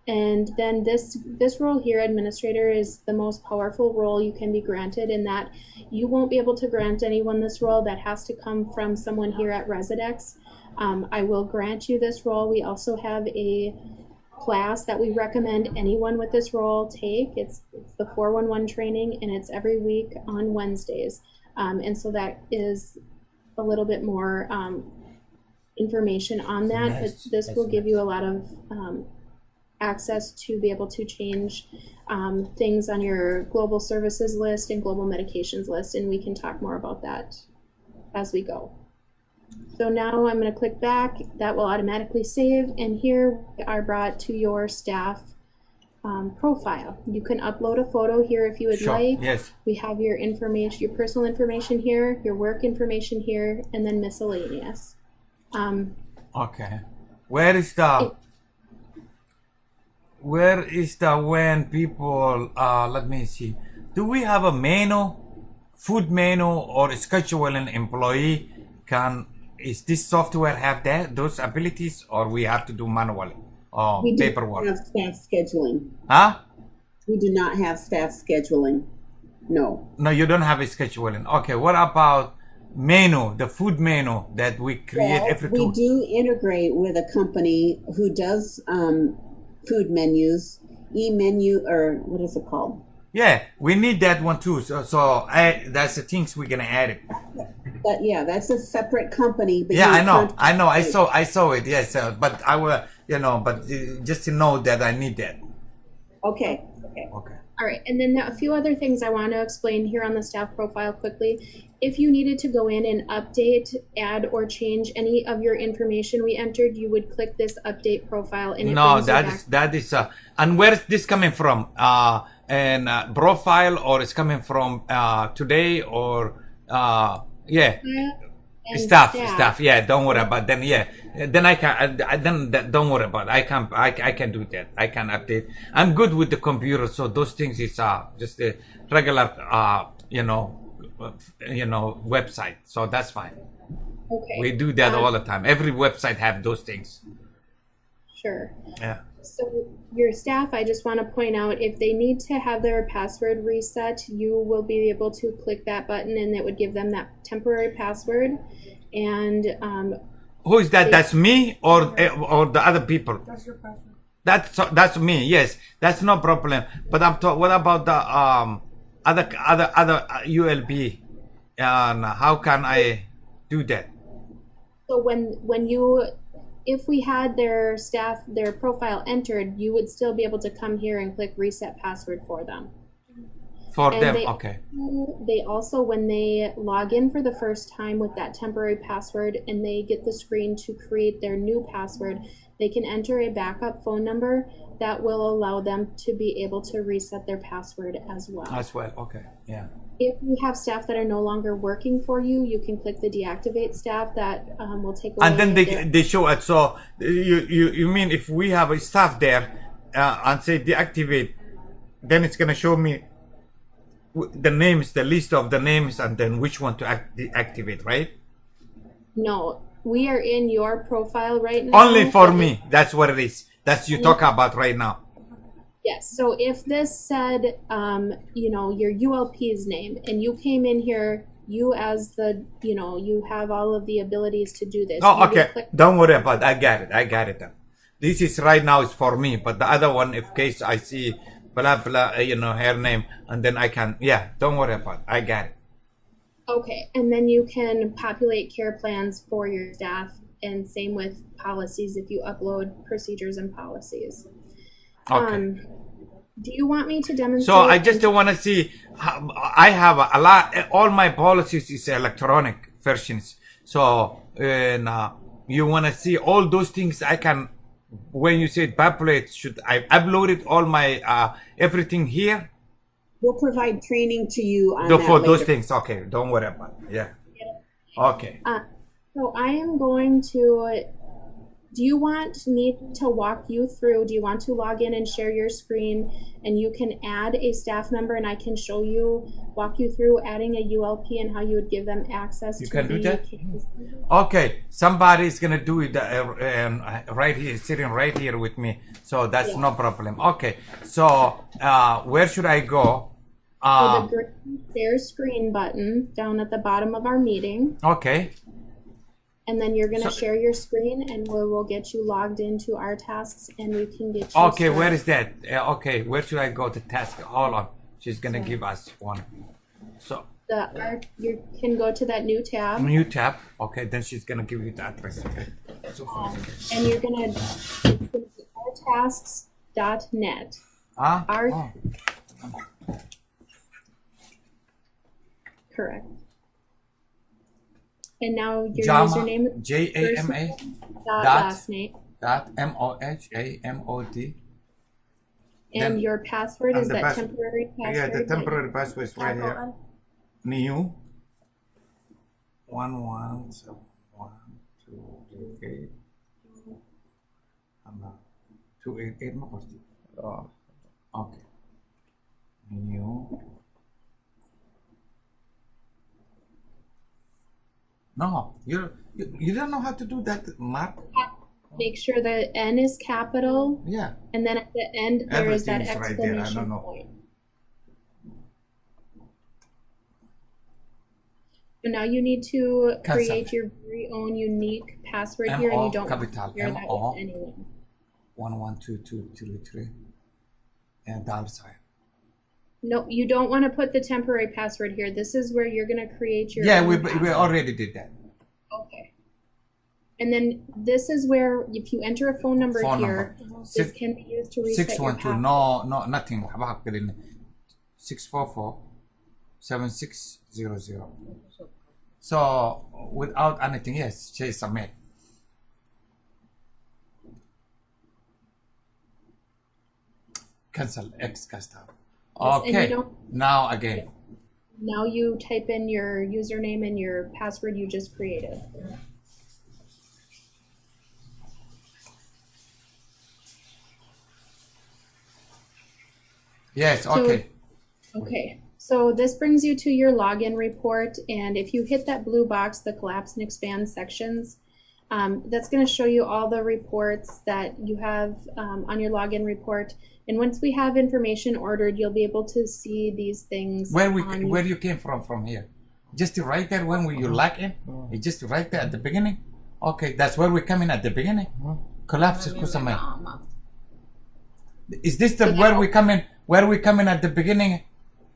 And then this role here, administrator, is the most powerful role you can be granted, in that you won't be able to grant anyone this role. That has to come from someone here at Residex. I will grant you this role. We also have a class that we recommend anyone with this role take. It's the 411 training, and it's every week on Wednesdays. And so that is a little bit more information on that, but this will give you a lot of access to be able to change things on your global services list and global medications list, and we can talk more about that as we go. So now I'm going to click back. That will automatically save, and here we are brought to your staff profile. You can upload a photo here if you would like. Yes. We have your information, your personal information here, your work information here, and then miscellaneous. Okay. Where is the when people let me see. Do we have a menu, food menu, or schedule an employee? Is this software have those abilities, or we have to do manually or We paperwork? do not have staff scheduling. Huh? We do not have staff scheduling. No. No, you don't have a scheduling. Okay, what about menu, the food menu that we create every We two? do integrate with a company who does food menus, e-menu, or what is it called? Yeah, we need that one too. So that's the things we're gonna add it. That's a separate company. But Yeah, you I know. I contract- saw it. Yes, but I will, but just to know that I need that. Okay. Okay. All right, and then a few other things I want to explain here on the staff profile quickly. If you needed to go in and update, add, or change any of your information we entered, you would click this update profile, and it No, brings you back. that is. And where is this coming from? And profile, or it's coming from today, or yeah. And Stuff. Yeah, don't worry about. Then yeah, then I can. Don't worry about. I can do that. I can update. I'm good with the computer, so those things is just a regular website. So that's fine. Okay. We do that all the time. Every website have those things. Sure. Yeah. So your staff, I just want to point out, if they need to have their password reset, you will be able to click that button, and it would give them that temporary password. And Who is that? That's me or the other people? That's your password. That's me. Yes, that's no problem. But what about the other ULB? And how can I do that? so if we had their profile entered, you would still be able to come here and click reset password for them. For And them, they- okay. They also, when they log in for the first time with that temporary password and they get the screen to create their new password, they can enter a backup phone number that will allow them to be able to reset their password as well. As well, okay, yeah. If you have staff that are no longer working for you, you can click the deactivate staff. That will take away. And then their- they show it. So you mean if we have a staff there and say deactivate, then it's gonna show me the names, the list of the names, and then which one to deactivate, right? No, we are in your profile right now. Only for me. That's what it is. That's you talk about right now. Yes. So if this said, your ULP's name, and you came in here, you as the, you have all of the abilities to do this. Oh, You would okay. click- Don't worry about it. I got it. This is right now is for me, but the other one, if case I see blah blah, her name, and then I can. Yeah, don't worry about it. I got it. Okay, and then you can populate care plans for your staff, and same with policies if you upload procedures and policies. Okay. Do you want me to demonstrate? So I just want to see. I have a lot. All my policies is electronic versions. So you want to see all those things? I can. When you say populate, should I upload it all my everything here? We'll provide training to you on that For those later. things. Okay, don't worry about it. Yeah. Okay. So I am going to. Do you want me to walk you through? Do you want to log in and share your screen, and you can add a staff member, and I can walk you through adding a ULP and how you would give them access You to can do the that? case? Okay, somebody's gonna do it right here, sitting right here with me. So that's no problem. Okay, so where should I go? So the green share screen button down at the bottom of our meeting, Okay, and then you're going to So- share your screen, and we'll get you logged into our tasks, and we can get you. okay, started. where is that? Okay, where should I go to task? Hold on, she's gonna give us one. So You can go to that new tab, new tab. Okay, then she's gonna give you the address. Okay. So and you're going to our tasks, .net. Ah, Our- oh. Correct. And now your Jama, username is Jama dot dot last name. MOHAMOD. And Then- your password and is the that password. temporary password. Yeah, the that you- temporary password is right here. New 11712388 288 mo kasi. Oh. Okay. New. No, you don't know how to do that, Mark. Make sure the N is capital, Yeah. and then at the end there is that Everything's right there, I exclamation don't know. point. So now you need to Cancel. create your very own unique password here, and MO you don't capital share that MO with anyone. 112233 and $. No, you don't want to put the temporary password here. This is where you're going to create your Yeah, own we password. already did that. Okay. And then this is where if you enter a phone number Phone here, number. this can be used to reset your 612. password. No, nothing. 644 7600. So without anything, yes, say submit. Cancel X custom. Yes, and you Okay. don't- Now again. Now you type in your username and your password you just created. Yes. So- Okay. Okay, so this brings you to your login report, and if you hit that blue box, the collapse and expand sections, that's going to show you all the reports that you have on your login report. And once we have information ordered, you'll be able to see these things. Where on where you came from here? Just right there when you log in? It's just right there at the beginning? Okay, that's where we come in at the beginning? Collapse kusamay. Is this the where we come in at the beginning?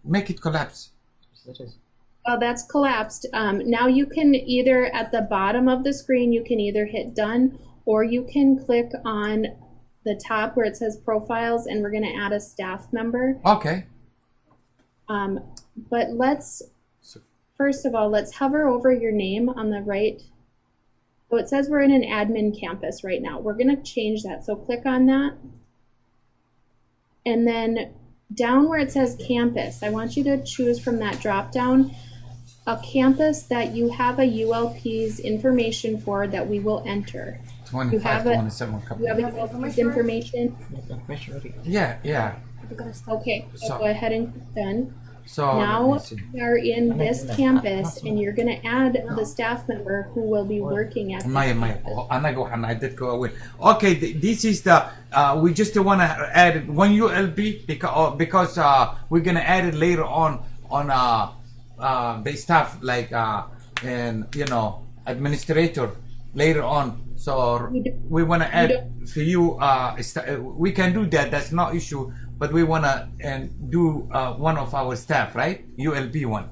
Make it collapse. It is. Well, that's collapsed. Now you can either at the bottom of the screen, you can either hit done, or you can click on the top where it says profiles, and we're going to add a staff member. Okay. But let's, first of all, let's hover over your name on the right. So it says we're in an admin campus right now. We're going to change that. So click on that. And then down where it says campus, I want you to choose from that drop down a campus that you have a ULP's information for that we will enter. 25, have a- 27 couple. You have a ULP's information? Yeah. Okay, So- so go ahead and click done. So let Now me see. we are in this campus, and you're going to add the staff member who will be working at this Maya. campus. Oh, I did go away. Okay, this is the we just want to add one ULB because we're gonna add it later on the staff like and administrator later on. So we want to add for you. We can do that. That's no issue. But we want to do one of our staff, right? ULB one.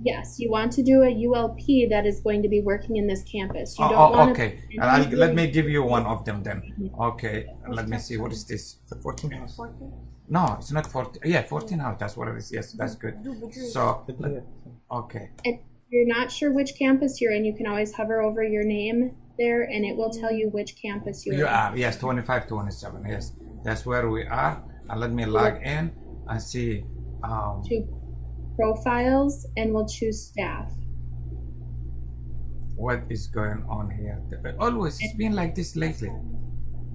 Yes, you want to do a ULP that is going to be working in this campus. You don't want Okay. to. Let me give you one of them then. Okay. Let me see. What is this? The 14 house. No, it's not 14. Yeah, 14 house. That's what it is. Yes, that's good. So, The blue. okay. If you're not sure which campus you're in, you can always hover over your name there, and it will tell you which campus you're You in. are. Yes, 25, 27. Yes, that's where we are. And let me log in and see. To profiles, and we'll choose staff. What is going on here? Always, it's been like this lately.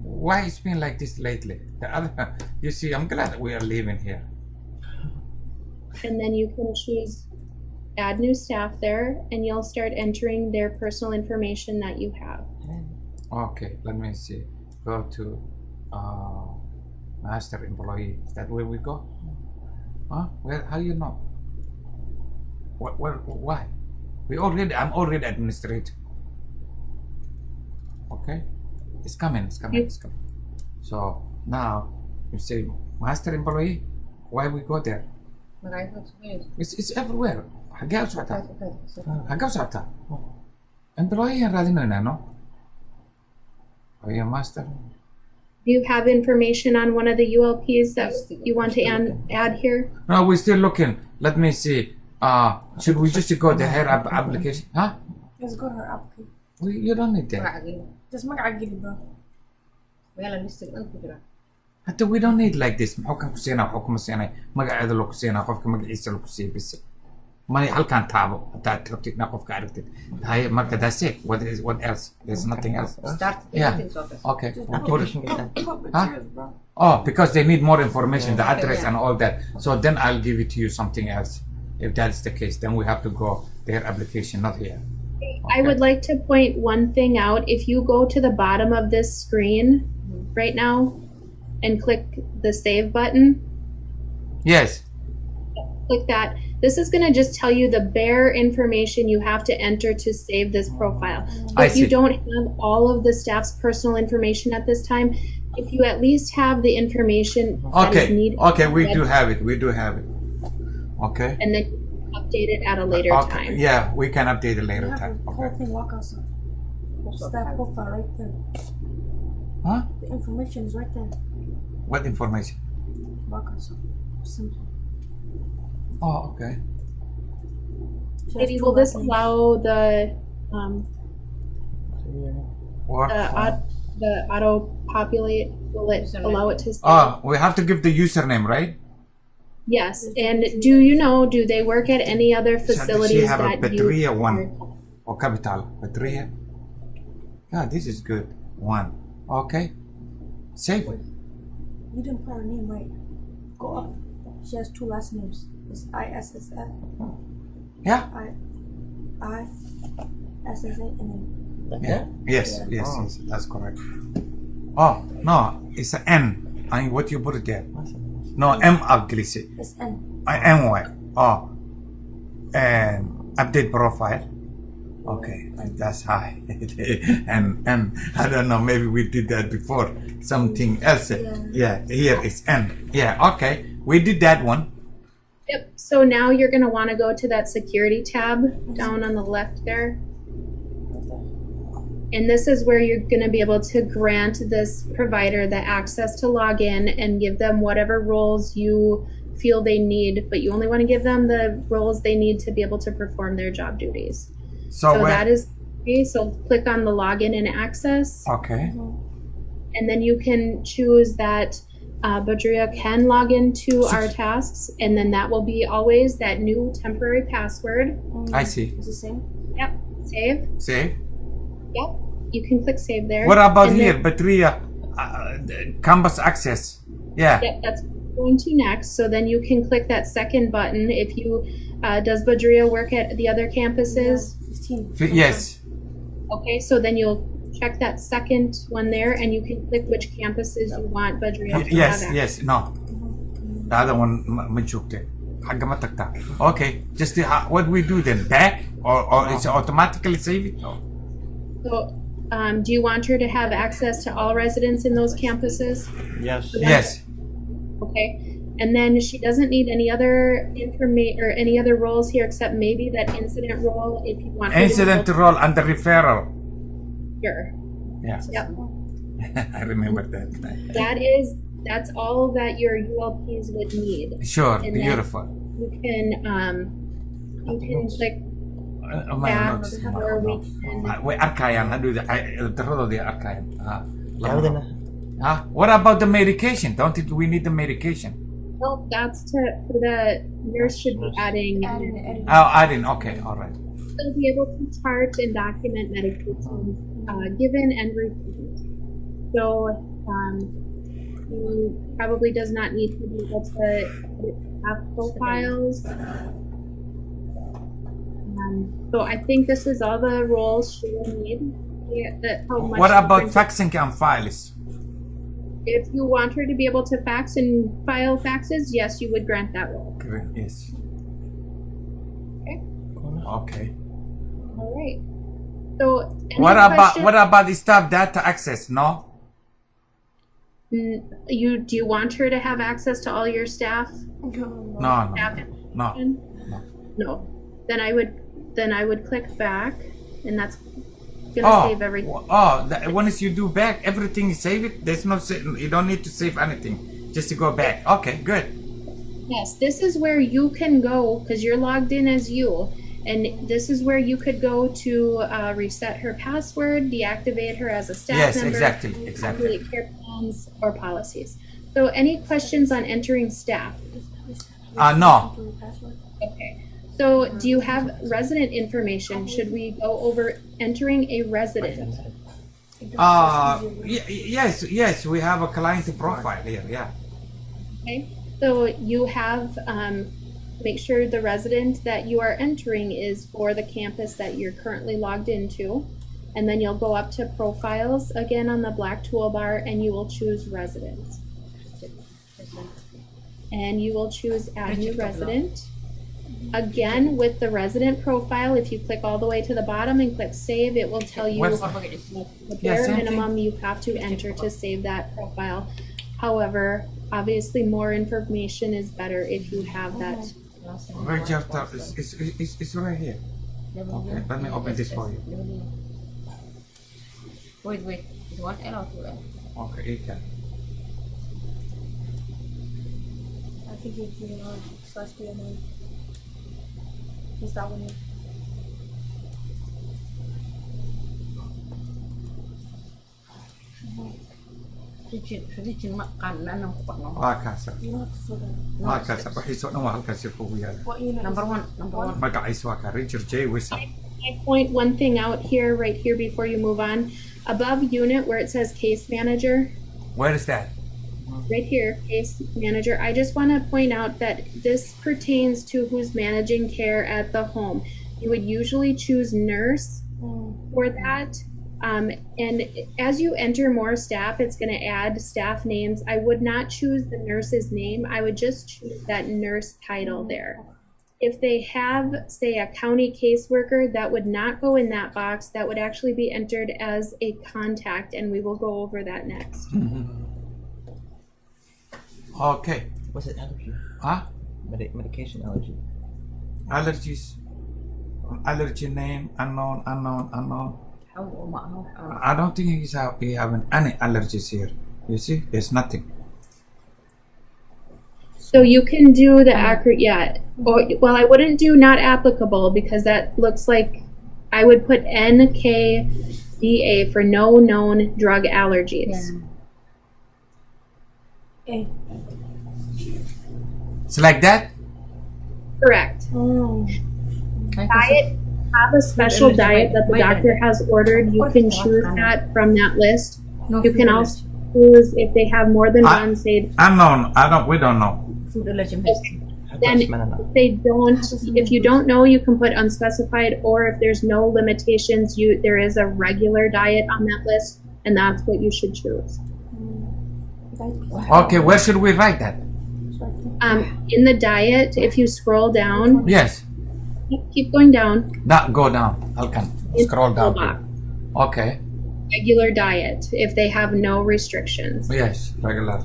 Why it's been like this lately? The other, you see, I'm glad we are living here. And then you can choose add new staff there, and you'll start entering their personal information that you have. Okay, let me see. Go to master employee. Is that where we go? Huh? Where? How you know? What? Where? Why? I'm already administrator. Okay, it's coming. So now you say master employee. Why we go there? It's everywhere. Hagaw sata. Employee yang radin na no? Oh, yeah, master. Do you have information on one of the ULPs that you want to add here? No, we're still looking. Let me see. Should we just go to her application? Huh? Let's go to her application. You don't need that. Just magagili bro. Hatta we don't need like this. Maxuu kan ku siinaa waxuu kuma siinay magaceeda loo ku siinaa qofka magaciisa loo ku siiyay bis. Mani halkan taabo hataa rabtid na qofka aragtid. Hay marka that's it. What else? There's nothing else. Yeah. Okay. Put it. Huh? Oh, because they need more information, the address and all that. So then I'll give it to you something else. If that's the case, then we have to go their application, not here. I would like to point one thing out. If you go to the bottom of this screen right now and click the save button, Yes. click that. This is going to just tell you the bare information you have to enter to save this profile. I If you see. don't have all of the staff's personal information at this time, if you at least have the information that is Okay. needed, Okay, we do have it. We do have it. Okay. and then update it at a later Okay. time. Yeah, we can update it later You have time. the whole Okay. thing lock us up. Staff profile right there. Huh? The information is right there. What information? Lock us up. Simple. Oh, okay. She has Maybe two will this last names. allow the What? the auto populate? Will it allow it to? Oh, we have to give the username, right? Yes. And do you know? Do they work at any other Does she facilities have a that Petria you? one or capital Petria? Yeah, this is good. One. Okay. Save it. You didn't put her name right. Go up. She has two last names. It's ISSA. Yeah. ISSA and then Yeah. Yes. Yes. Yes. That's correct. Oh no, it's an N. I mean, what you put it there? No, M Aglisi. it's N. NY. Oh. And update profile. Okay, that's high. and I don't know, maybe we did that before. Something else. Yeah, here it's N. Yeah, okay. We did that one. Yep. So now you're going to want to go to that security tab down on the left there. And this is where you're going to be able to grant this provider the access to log in and give them whatever roles you feel they need, but you only want to give them the roles they need to be able to perform their job duties. So, So when, that is okay. So click on the login and access, okay. and then you can choose that Badria can log into our tasks, and then that will be always that new temporary password. I see. It's the same. Yep. Save. Save. Yep. You can click save there. What about And here? then- Batteria campus access. Yeah. Yep, that's going to next. So then you can click that second button. If you does Badria work at the other campuses? 15. Yes. Okay, so then you'll check that second one there, and you can click which campuses you want Badria to Yes. have. Yes. No. The other one majukte. Hagga matagta. Okay. Just what do we do then? Back or it's automatically save it? No. So, do you want her to have access to all residents in those campuses? Yes. Yes. Okay. And then she doesn't need any other information or any other roles here except maybe that incident role if you want her to be Incident able role under referral. Sure. Yeah. Yep. I remember that. That's all that your ULPs would need. Sure. And then Beautiful. You can click back or we can Way arkayan. Hadu the rodo the arkayan. Tawag din na. What about the medication? We need the medication? well that's for the nurse should be adding Edit. Oh, I didn't. Okay. All right. they'll be able to chart and document medications given and received. So he probably does not need to be able to have profiles. So I think this is all the roles she will need. What about faxing and files? If you want her to be able to fax and file faxes, yes, you would grant that role. Okay, yes. Okay. Okay. All right. So any What questions? about the staff data access? No. Do you want her to have access to all your staff? No. Staff No. information? No. Then I would click back, and that's gonna save everything. Once you do back, everything is saved. There's no you don't need to save anything. Just to go back. Okay, good. Yes, this is where you can go because you're logged in as you. And this is where you could go to reset her password, deactivate her as a staff member. Yes, exactly. Delete care plans or policies. So any questions on entering staff? No. Okay. So do you have resident information? Should we go over entering a resident? Yes, we have a client profile here, yeah. Okay. So you have, make sure the resident that you are entering is for the campus that you're currently logged into. And then you'll go up to profiles again on the black toolbar and you will choose resident. And you will choose add new resident. Again, with the resident profile, if you click all the way to the bottom and click save, it will tell you the bare minimum you have to enter to save that profile. However, obviously more information is better if you have that. It's right here. Okay, let me open this for you. Wait, it's 1L or 2L? Okay, it can. I think it's /DNA. Is that one? Religion makanan ng kupang Kasa. You don't have to fill that. Kasa, pahiso na mahal kasi po yan. What unit? number one. Magkaiswa ka, Richard J. Wisa. I point one thing out here, right here before you move on. Above unit where it says case manager, Where is that? right here, case manager, I just want to point out that this pertains to who's managing care at the home. You would usually choose nurse for that. And as you enter more staff, it's going to add staff names. I would not choose the nurse's name. I would just choose that nurse title there. If they have, say, a county caseworker, that would not go in that box. That would actually be entered as a contact, and we will go over that next. Okay. What's it? Allergy? Huh? Medication allergy. Allergies. Allergy name, unknown. I don't think we have any allergies here. You see, there's nothing. So you can do the accurate, yeah. Well, I wouldn't do not applicable because that looks like I would put NKDA for no known drug allergies. A. It's like that? Correct. Diet, have a special diet that the doctor has ordered. You can choose that from that list. You can also choose if they have more than one, say. Unknown. We don't know. Food allergen. Then if you don't know, you can put unspecified, or if there's no limitations, there is a regular diet on that list, and that's what you should choose. Okay, where should we write that? In the diet, if you scroll down, Yes. keep going down. Go down. Scroll down. Okay. Regular diet, if they have no restrictions. Yes, regular.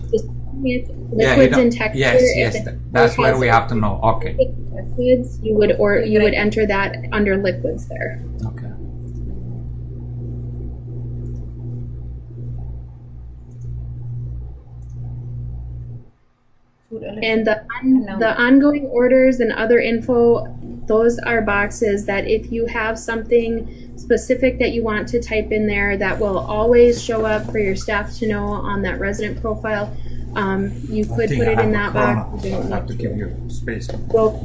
Liquids and texture. Yes. That's where we have to know. Okay. Liquids, you would enter that under liquids there. Okay. And the ongoing orders and other info, those are boxes that if you have something specific that you want to type in there, that will always show up for your staff to know on that resident profile. You could put it in that box. I have to give you space. So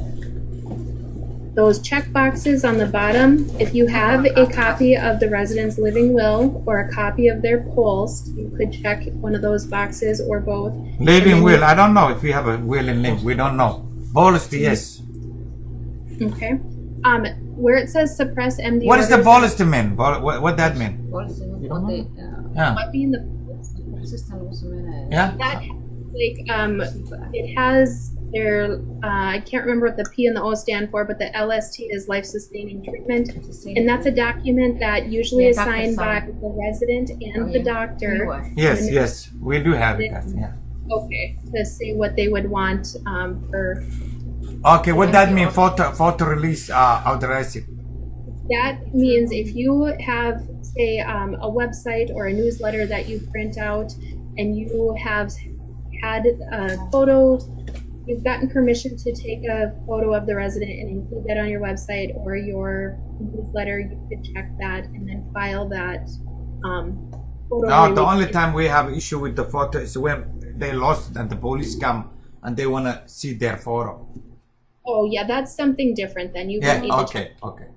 those check boxes on the bottom, if you have a copy of the resident's living will or a copy of their post, you could check one of those boxes or both. Living will. I don't know if we have a will in live. We don't know. Bolus, yes. Okay. Where it says suppress MD. What is the bolus to mean? What that mean? Yeah. Might be in the Yeah. that it has their I can't remember what the P and the O stand for, but the LST is life sustaining treatment, and that's a document that usually is signed by the resident and the doctor. Yes, we do have it. Yeah. Okay, to say what they would want for. Okay, what that mean? Photo release authorized. That means if you have say a website or a newsletter that you print out, and you have had photos, you've gotten permission to take a photo of the resident and include that on your website or your newsletter, you could check that and then file that photo. No, the only time we have issue with the photo is when they lost and the police come and they want to see their photo. Oh yeah, that's something different then. You won't need to check. Okay.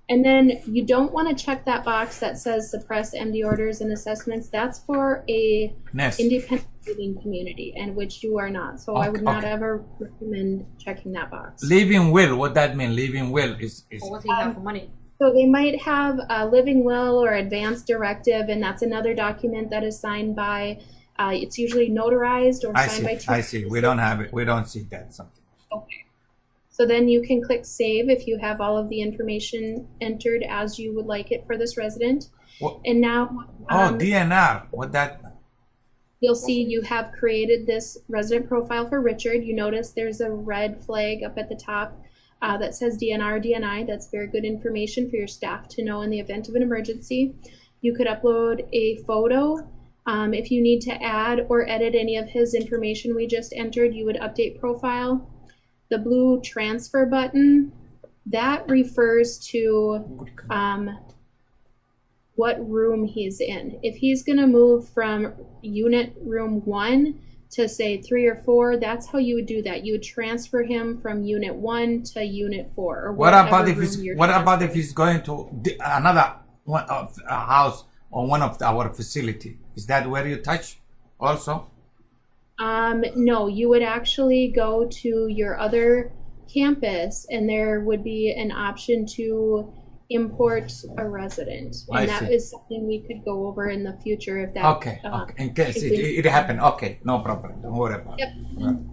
And then you don't want to check that box that says suppress MD orders and assessments. That's for a independent living community, and which you are not. So I would not ever recommend checking that box. Living will, what that mean? Living will is Or what do you have for money? So they might have a living will or advance directive, and that's another document that is signed by, it's usually notarized or signed by two. I see. We don't have it. We don't see that something. Okay. So then you can click save if you have all of the information entered as you would like it for this resident. What? And now DNR. What that? you'll see you have created this resident profile for Richard. You notice there's a red flag up at the top that says DNR, DNI. That's very good information for your staff to know in the event of an emergency. You could upload a photo. If you need to add or edit any of his information we just entered, you would update profile. The blue transfer button, that refers to what room he's in. If he's going to move from unit room 1 to say 3 or 4, that's how you would do that. You would transfer him from unit 1 to unit 4. Or what about if he's going to another one of a house or one of our facility? Is that where you touch also? No, you would actually go to your other campus, and there would be an option to import a resident, and that is something we could go over in the future if that. Okay. In case it happened. Okay, no problem. Don't worry about it.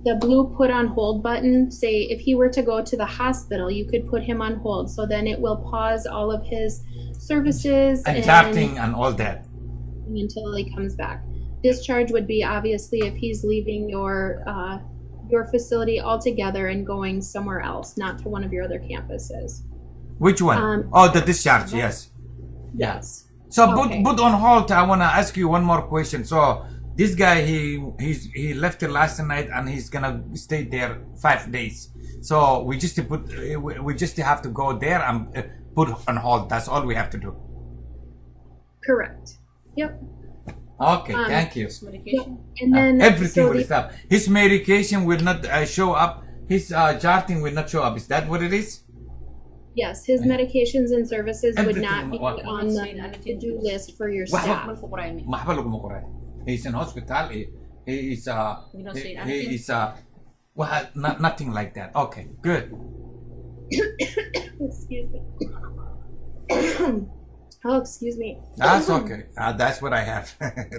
The blue put on hold button, say if he were to go to the hospital, you could put him on hold. So then it will pause all of his services and charting and all that until he comes back. Discharge would be obviously if he's leaving your facility altogether and going somewhere else, not to one of your other campuses. Which one? The discharge. Yes. Yes. So put on hold. I want to ask you one more question. So this guy, he left last night and he's gonna stay there 5 days. So we just have to go there and put on hold. That's all we have to do. Correct. Yep. Okay, thank you. Medication? And then everything will stop. His medication will not show up. His charting will not show up. Is that what it is? Yes, his medications and services would not be on the to-do list for your staff. He's in hospital. He is nothing like that. Okay, good. Excuse me. Oh, excuse me. That's okay. That's what I have.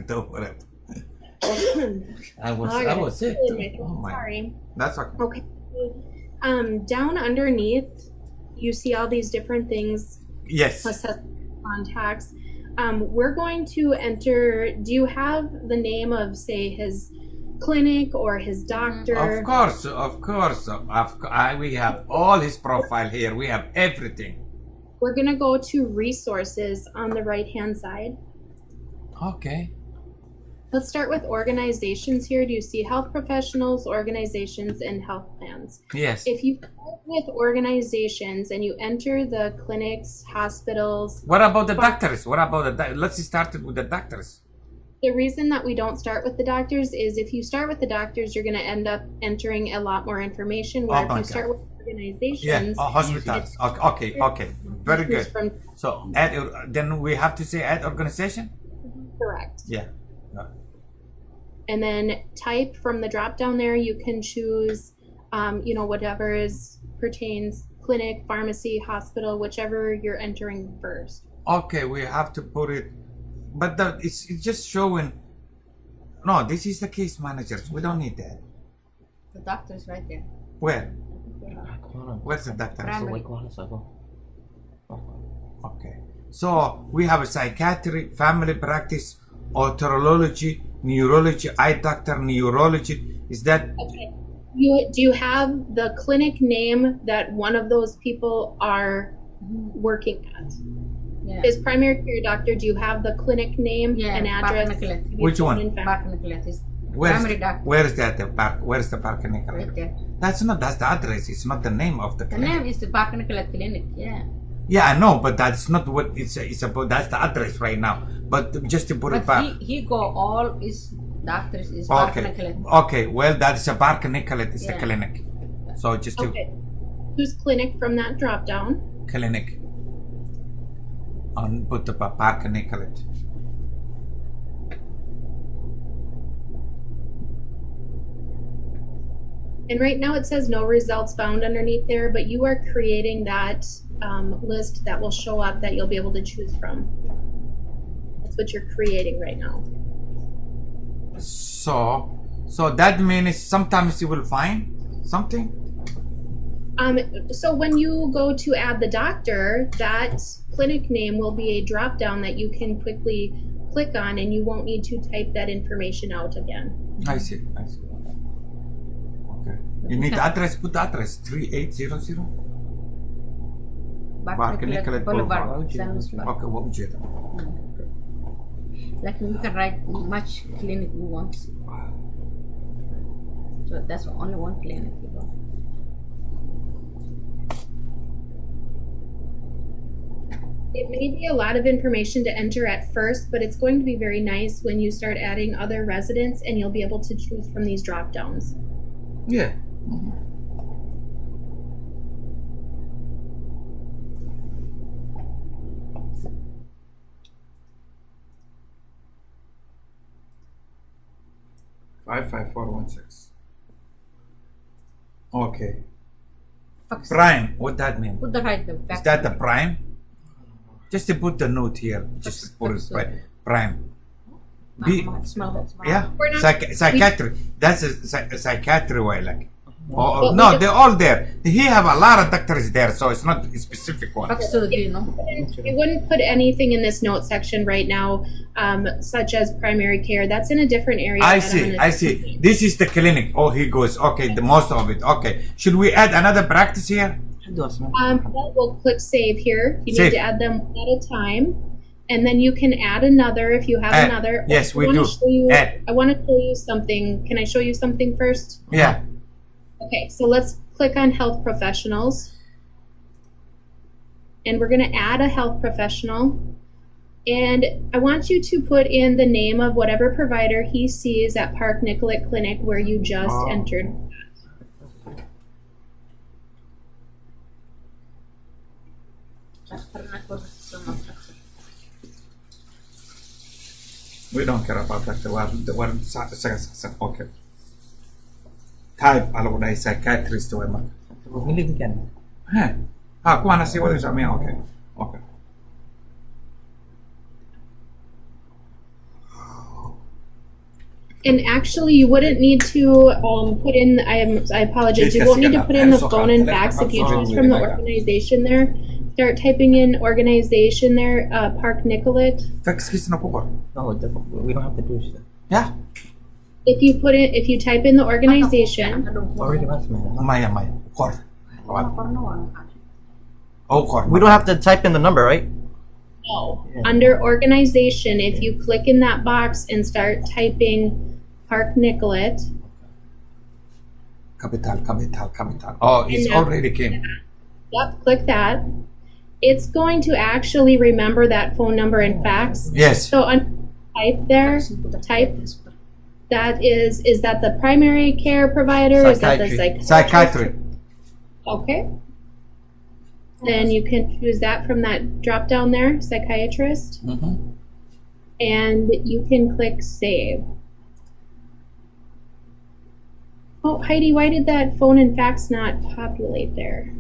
Don't worry. I was sick. Oh my. Sorry. That's okay. Okay. Down underneath, you see all these different things. Yes. Contacts. We're going to enter. Do you have the name of, say, his clinic or his doctor? Of course. We have all his profile here. We have everything. We're going to go to resources on the right-hand side. Okay. Let's start with organizations here. Do you see health professionals, organizations, and health plans? Yes. If you start with organizations and you enter the clinics, hospitals. What about the doctors? Let's start with the doctors. The reason that we don't start with the doctors is if you start with the doctors, you're going to end up entering a lot more information. Where if you start with organizations. Hospitals. Okay. Very good. So then we have to say add organization? Correct. Yeah. And then type from the drop down there, you can choose, whatever pertains clinic, pharmacy, hospital, whichever you're entering first. Okay, we have to put it, but it's just showing. No, this is the case managers. We don't need that. The doctor's right there. Where? Where's the doctor? Okay. So we have a psychiatry, family practice, otology, neurology, eye doctor, neurology. Is that? Okay. Do you have the clinic name that one of those people are working at? Yeah. Is primary care doctor, do you have the clinic name Yeah, and address? Park Nicolette. Which one? In fact, Park Nicolette is Where's, primary doctor. where is that? The park? Where is the park Nicolette? Right there. That's the address. It's not the name of the The clinic. name is the Park Nicolette Clinic. Yeah. Yeah, I know, but that's not what it's about. That's the address right now. But just to put it But back. he go all his doctors is Park Okay. Nicolette. Okay. Well, that's a park Nicolette. It's the Yeah. clinic. So just to okay. Who's clinic from that drop down? clinic. On put the park Nicolette. And right now it says no results found underneath there, but you are creating that list that will show up that you'll be able to choose from. That's what you're creating right now. So that means sometimes you will find something. So when you go to add the doctor, that clinic name will be a drop down that you can quickly click on, and you won't need to type that information out again. I see. Okay. You need the address. Put the address 3800. Park Nicolette Boulevard. Okay, what would you do? Like we can write much clinic we want. So that's only one clinic we go. It may be a lot of information to enter at first, but it's going to be very nice when you start adding other residents, and you'll be able to choose from these drop downs. Yeah. 55416. Okay. Fax. Prime, what that mean? Put the right the Is fax. that the prime? Just to put the note here. Just put it prime. Smell. Yeah, We're not- psychiatry. That's a psychiatry way, like. Oh, But no, we they're all there. He have a lot of doctors there, so it's not a specific one. Fax to the green, no? We wouldn't put anything in this note section right now, such as primary care. That's in a different area. I that I'm see, gonna- I see. This is the clinic. Oh, he goes. Okay, the most of it. Okay. Should we add another practice here? Well, we'll click save here. You Save. need to add them one at a time. And then you can add another if you have Add. another. Yes, we I wanna do. show you- Add. I want to show you something. Can I show you something first? Yeah. Okay, so let's click on health professionals. And we're going to add a health professional. And I want you to put in the name of whatever provider he sees at Park Nicolette Clinic where you just Oh. entered. We don't care about that. Okay. Type alam na psychiatrist to emak. Hindi din yan. Kuha na siya sa amin. Okay. Okay. And actually, you wouldn't need to put in, I apologize, you won't need to put in the phone and fax if you choose from the organization there. Start typing in organization there, Park Nicolette. Fax kis na po ko. No, we don't have to do it. Yeah. If you type in the organization, Already was, man. Maya. Kor. Oh, kor. We don't have to type in the number, right? no. Under organization, if you click in that box and start typing Park Nicolette, Capital. Oh, it's And now- already came. yep, click that. It's going to actually remember that phone number and fax. Yes. So type there, type that is that the primary care provider? Is that the Psychiatry. Psychiatry. Okay. Then you can choose that from that drop down there, psychiatrist, Mm-hmm. and you can click save. Oh, Heidi, why did that phone and fax not populate there?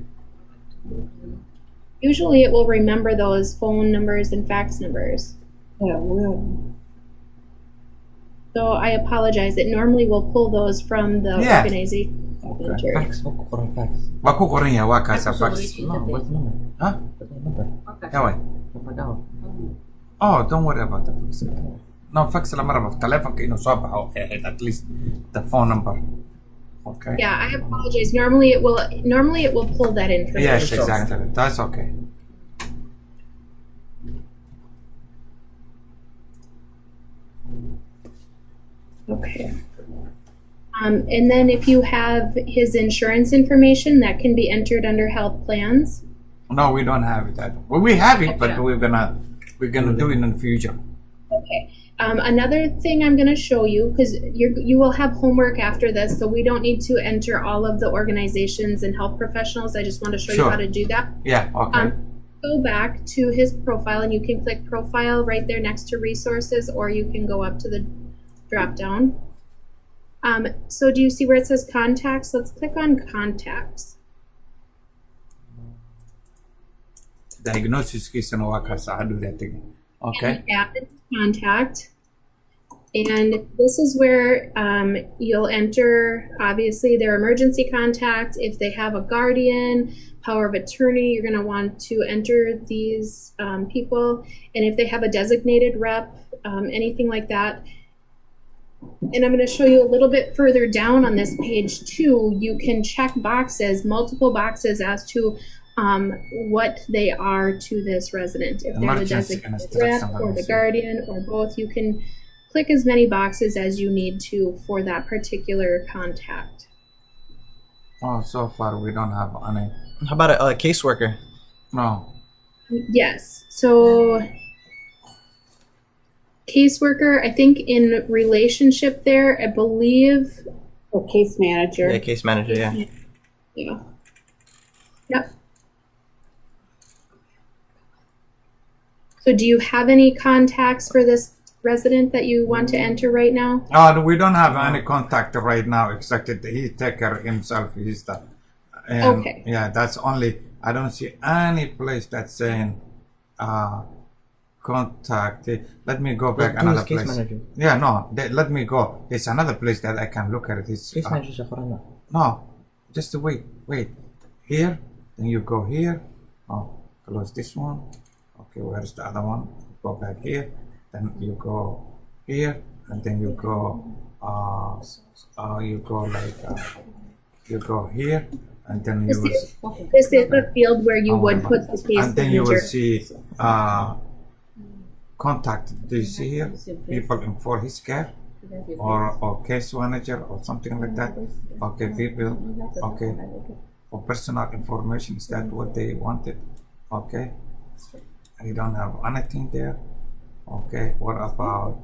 Usually it will remember those phone numbers and fax numbers. Yeah, well, So I apologize. It normally will pull those from the Yeah. organization. Okay. manager. Fax. Wag ko fax. Wako ko rin yawa ka sa fax. No, what's the number? Huh? What's the number? Yawa. Number daw. Oh, don't worry about the fax. No, fax la mara of telephone kayo swap at least the phone number. Okay. Yeah, I apologize. Normally it will pull that information. Yes, exactly. That's okay. Okay. And then if you have his insurance information, that can be entered under health plans. No, we don't have that. Well, we have it, but we're gonna do it in the future. Okay. Another thing I'm going to show you, because you will have homework after this, so we don't need to enter all of the organizations and health professionals. I just want to show you how to do that. Yeah, okay. Go back to his profile, and you can click profile right there next to resources, or you can go up to the drop down. So do you see where it says contacts? Let's click on contacts. Diagnosis case and I do that thing. Okay. And add contact. And this is where you'll enter, obviously, their emergency contact. If they have a guardian, power of attorney, you're going to want to enter these people. And if they have a designated rep, anything like that. And I'm going to show you a little bit further down on this page too. You can check boxes, multiple boxes as to what they are to this resident. If they're the designated rep or the guardian or both, you can click as many boxes as you need to for that particular contact. Oh, so far we don't have any. How about a caseworker? No. Yes. So caseworker, I think in relationship there, I believe. Or case manager. Yeah, case manager, yeah. Yeah. Yep. So do you have any contacts for this resident that you want to enter right now? We don't have any contact right now, except that he take care of himself. He's the, and Okay. Yeah, that's only. I don't see any place that's saying contact. Let me go back another case place. manager. Yeah, no. Let me go. There's another place that I can look at this. Case manager شغال. No, just wait. Here, then you go here. Oh, close this one. Okay, where's the other one? Go back here. Then you go here, and then you go. You go here, and then you will. This is the field where you would put the case And then you will manager. see contact. Do you see here? People in for his care, or case manager, or something like that. Okay, people. Okay, for personal information. Is that what they wanted? Okay. I don't have anything there. Okay. What about?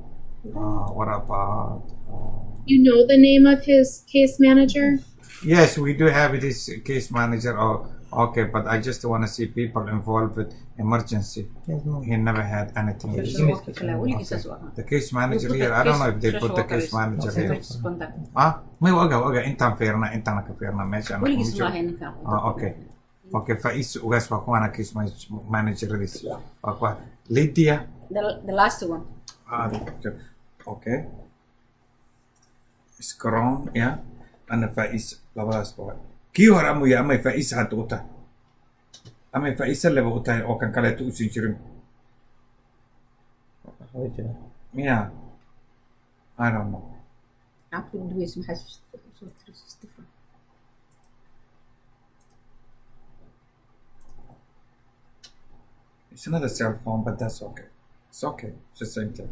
You know the name of his case manager? Yes, we do have this case manager. Oh, okay, but I just want to see people involved with emergency. He never had anything. The case manager here, I don't know if they put the case manager here. May waga intaan fiirna intaan ka fiirna meesha ana kuma jiro. Okay. Okay, Faiz ugaas waa kuwana case manager this. Waa Lydia. The last one. Okay. Scrum, yeah. Ana Faiz labadaas waa. Kii hore ama Faiz hadda u tahay. Ama Faiz laba u tahay oo kan kale u siin jirin. Yeah. I don't know. It's another cell phone, but that's okay. It's okay. It's the same thing.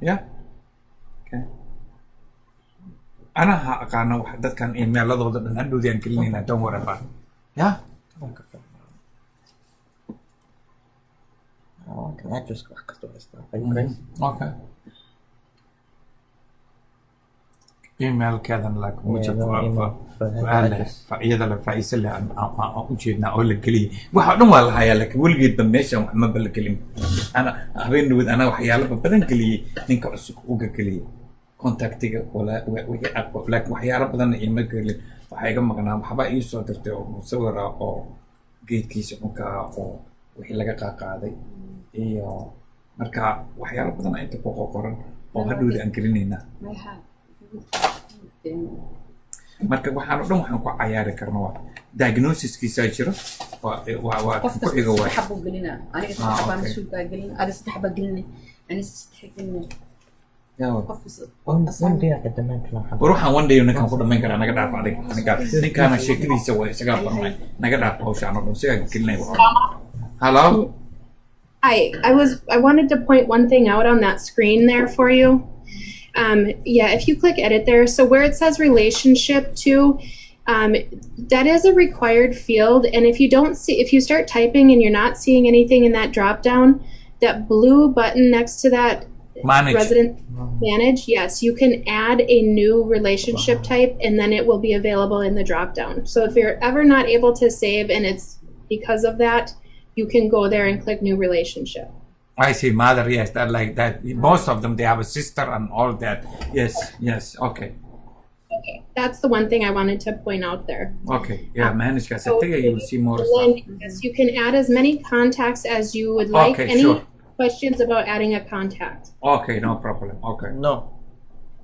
Yeah. Okay. أنا هأقانو حدد كان إيميل لضو ضد هندو ذي أنكلينا don't worry about it. Yeah. Okay. إيميل كذا لك وجه فإذا الفائز اللي أوجدنا أقول لك لي واحد والله حيالك ولقيت بمشي ما بالكلم أنا أبين ود أنا وحيالك بدن كلي نك أسوق كلي كونتاكتي ولا لك وحيالك بدن إيميل كلي وحيجا مقنع حبا يسوع ترتي أو مصورة أو جيت كيس مكا أو وحيلك قاعدة إيه مركا وحيالك بدن أنت فوق قرن أو هدول أنكلينينا marka waxaan dhan waxaan ku cayaari karnaa waa diagnosiskiisa jiro waa ku xiga waa حبوا قلنا أنا قلت حبا مسوق قلنا أنا استحبا قلنا أنا استحقنا وروحان one day ninkan ku dhamayn karaa naga dhaaf ninkaana sheekadiisa waa isaga barnay naga dhaaf hawshaan oo dhan siga gelinay Hello? I wanted to point one thing out on that screen there for you. Yeah, if you click edit there, so where it says relationship to, that is a required field. And if you start typing and you're not seeing anything in that drop down, that blue button next to that Manage. resident manage, yes, you can add a new relationship type and then it will be available in the drop down. So if you're ever not able to save and it's because of that, you can go there and click new relationship. I see, mother, yes, that like that. Most of them, they have a sister and all that. Yes, okay. Okay, that's the one thing I wanted to point out there. Okay, yeah, manage So cassette, you will see more the stuff. landing list, you can add as many contacts as you would like. Okay, Any sure. questions about adding a contact? Okay, no problem, okay. No.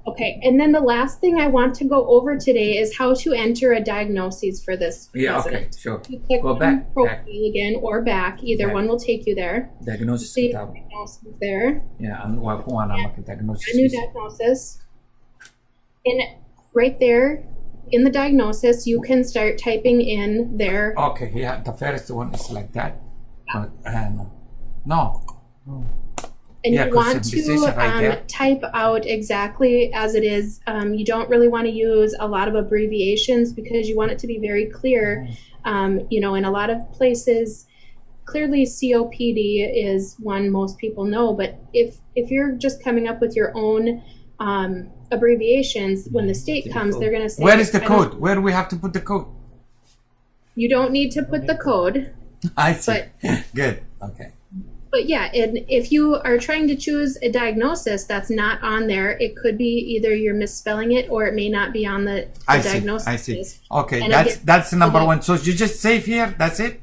Okay, and then the last thing I want to go over today is how to enter a diagnosis for this Yeah, okay, resident. sure. You click Go on back, profile again or back, either Back. one will take you there. Diagnosis See kitab. diagnosis there. Yeah, and kung ano diagnosis. A new diagnosis. And right there in the diagnosis, you can start typing in there. Okay, yeah, the first one is like that. But, no. And Yeah, you 'cause want the decision right to there. type out exactly as it is. You don't really want to use a lot of abbreviations because you want it to be very clear. You know, in a lot of places, clearly COPD is one most people know, but if you're just coming up with your own abbreviations, when the state comes, they're going to say, Where is the I don't- code? Where do we have to put the code? You don't need to put the code. I see. Good, okay. But yeah, and if you are trying to choose a diagnosis that's not on there, it could be either you're misspelling it or it may not be on the I see, diagnosis. I see. Okay, And that's the number again- one. So you just save here, that's it?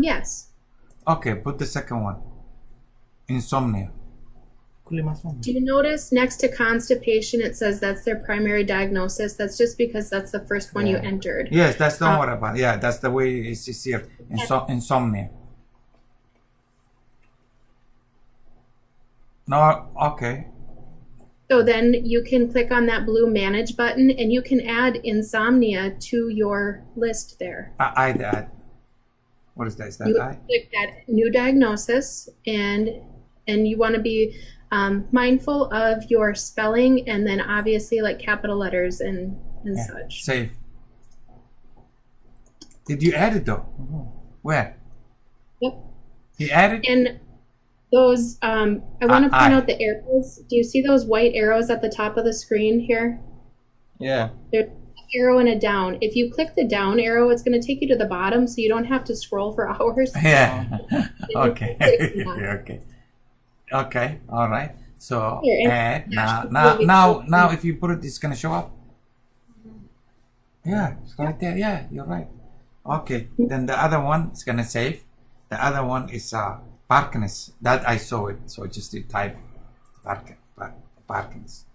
Yes. Okay, put the second one. Insomnia. Do you notice next to constipation it says that's their primary diagnosis? That's just because that's the first one you entered. Yes, that's don't worry about. Yeah, that's the way it's here. Insomnia. No, okay. So then you can click on that blue manage button and you can add insomnia to your list there. I that. What is that? Is that You I? click that new diagnosis and you want to be mindful of your spelling and then obviously like capital letters and such. Save. Did you add it though? Where? Yep. He added? And those, I want to point I. out the arrows. Do you see those white arrows at the top of the screen here? Yeah. There's an arrow and a down. If you click the down arrow, it's going to take you to the bottom so you don't have to scroll for hours. Yeah. Okay. Yeah. Okay. Okay. All right. So Here, and add actually, now if you put it, it's gonna show up. Yeah, it's right there. Yeah, you're right. Okay. Then the other one is gonna save. The other one is Parkinson's. That I saw it. So just type Parkinson's.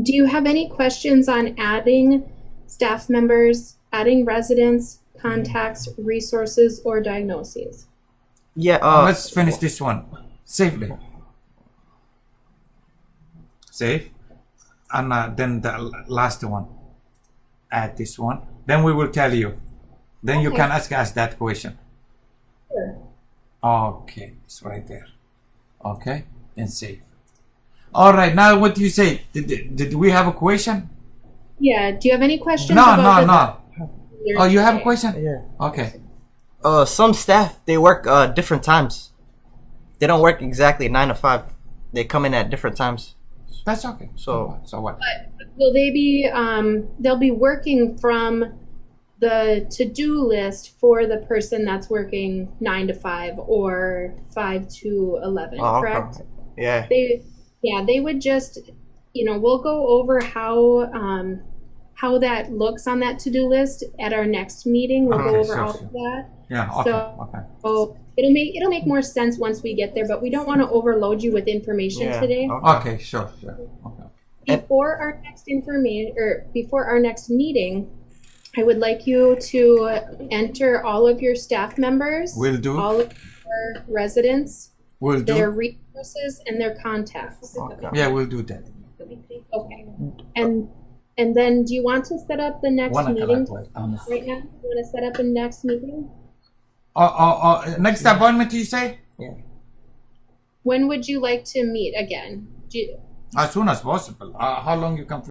Do you have any questions on adding staff members, adding residents, contacts, resources, or diagnoses? Yeah. Let's finish this one safely. Save, and then the last one. Add this one. Then we will tell you. Then you Okay. can ask us that question. Sure. Okay, it's right there. Okay, and save. All right. Now, what do you say? Did we have a question? Yeah. Do you have any questions? No. about Oh, you have a question? Yeah. Okay. Some staff they work different times. They don't work exactly 9 to 5. They come in at different times. That's okay. So what? Will they be? They'll be working from the to-do list for the person that's working 9 to 5 or 5 to 11. Oh, correct? okay. Yeah. They would just, we'll go over how that looks on that to-do list at our next meeting. We'll go Okay, over sure, all sure. of that. Yeah. Okay. So- Okay. So it'll make more sense once we get there, but we don't want to overload you with information Yeah. today. Okay. Sure. Okay. Before our next meeting, I would like you to enter all of your staff members, Will do. all of your residents, We'll do. their resources, and their contacts. Okay. Yeah, we'll do that. Okay. And then, do you want to set up the next 1 meeting o'clock. right now? You want to set up a next meeting? Next appointment, you say? Yeah. When would you like to meet again? As soon as possible. How long you can?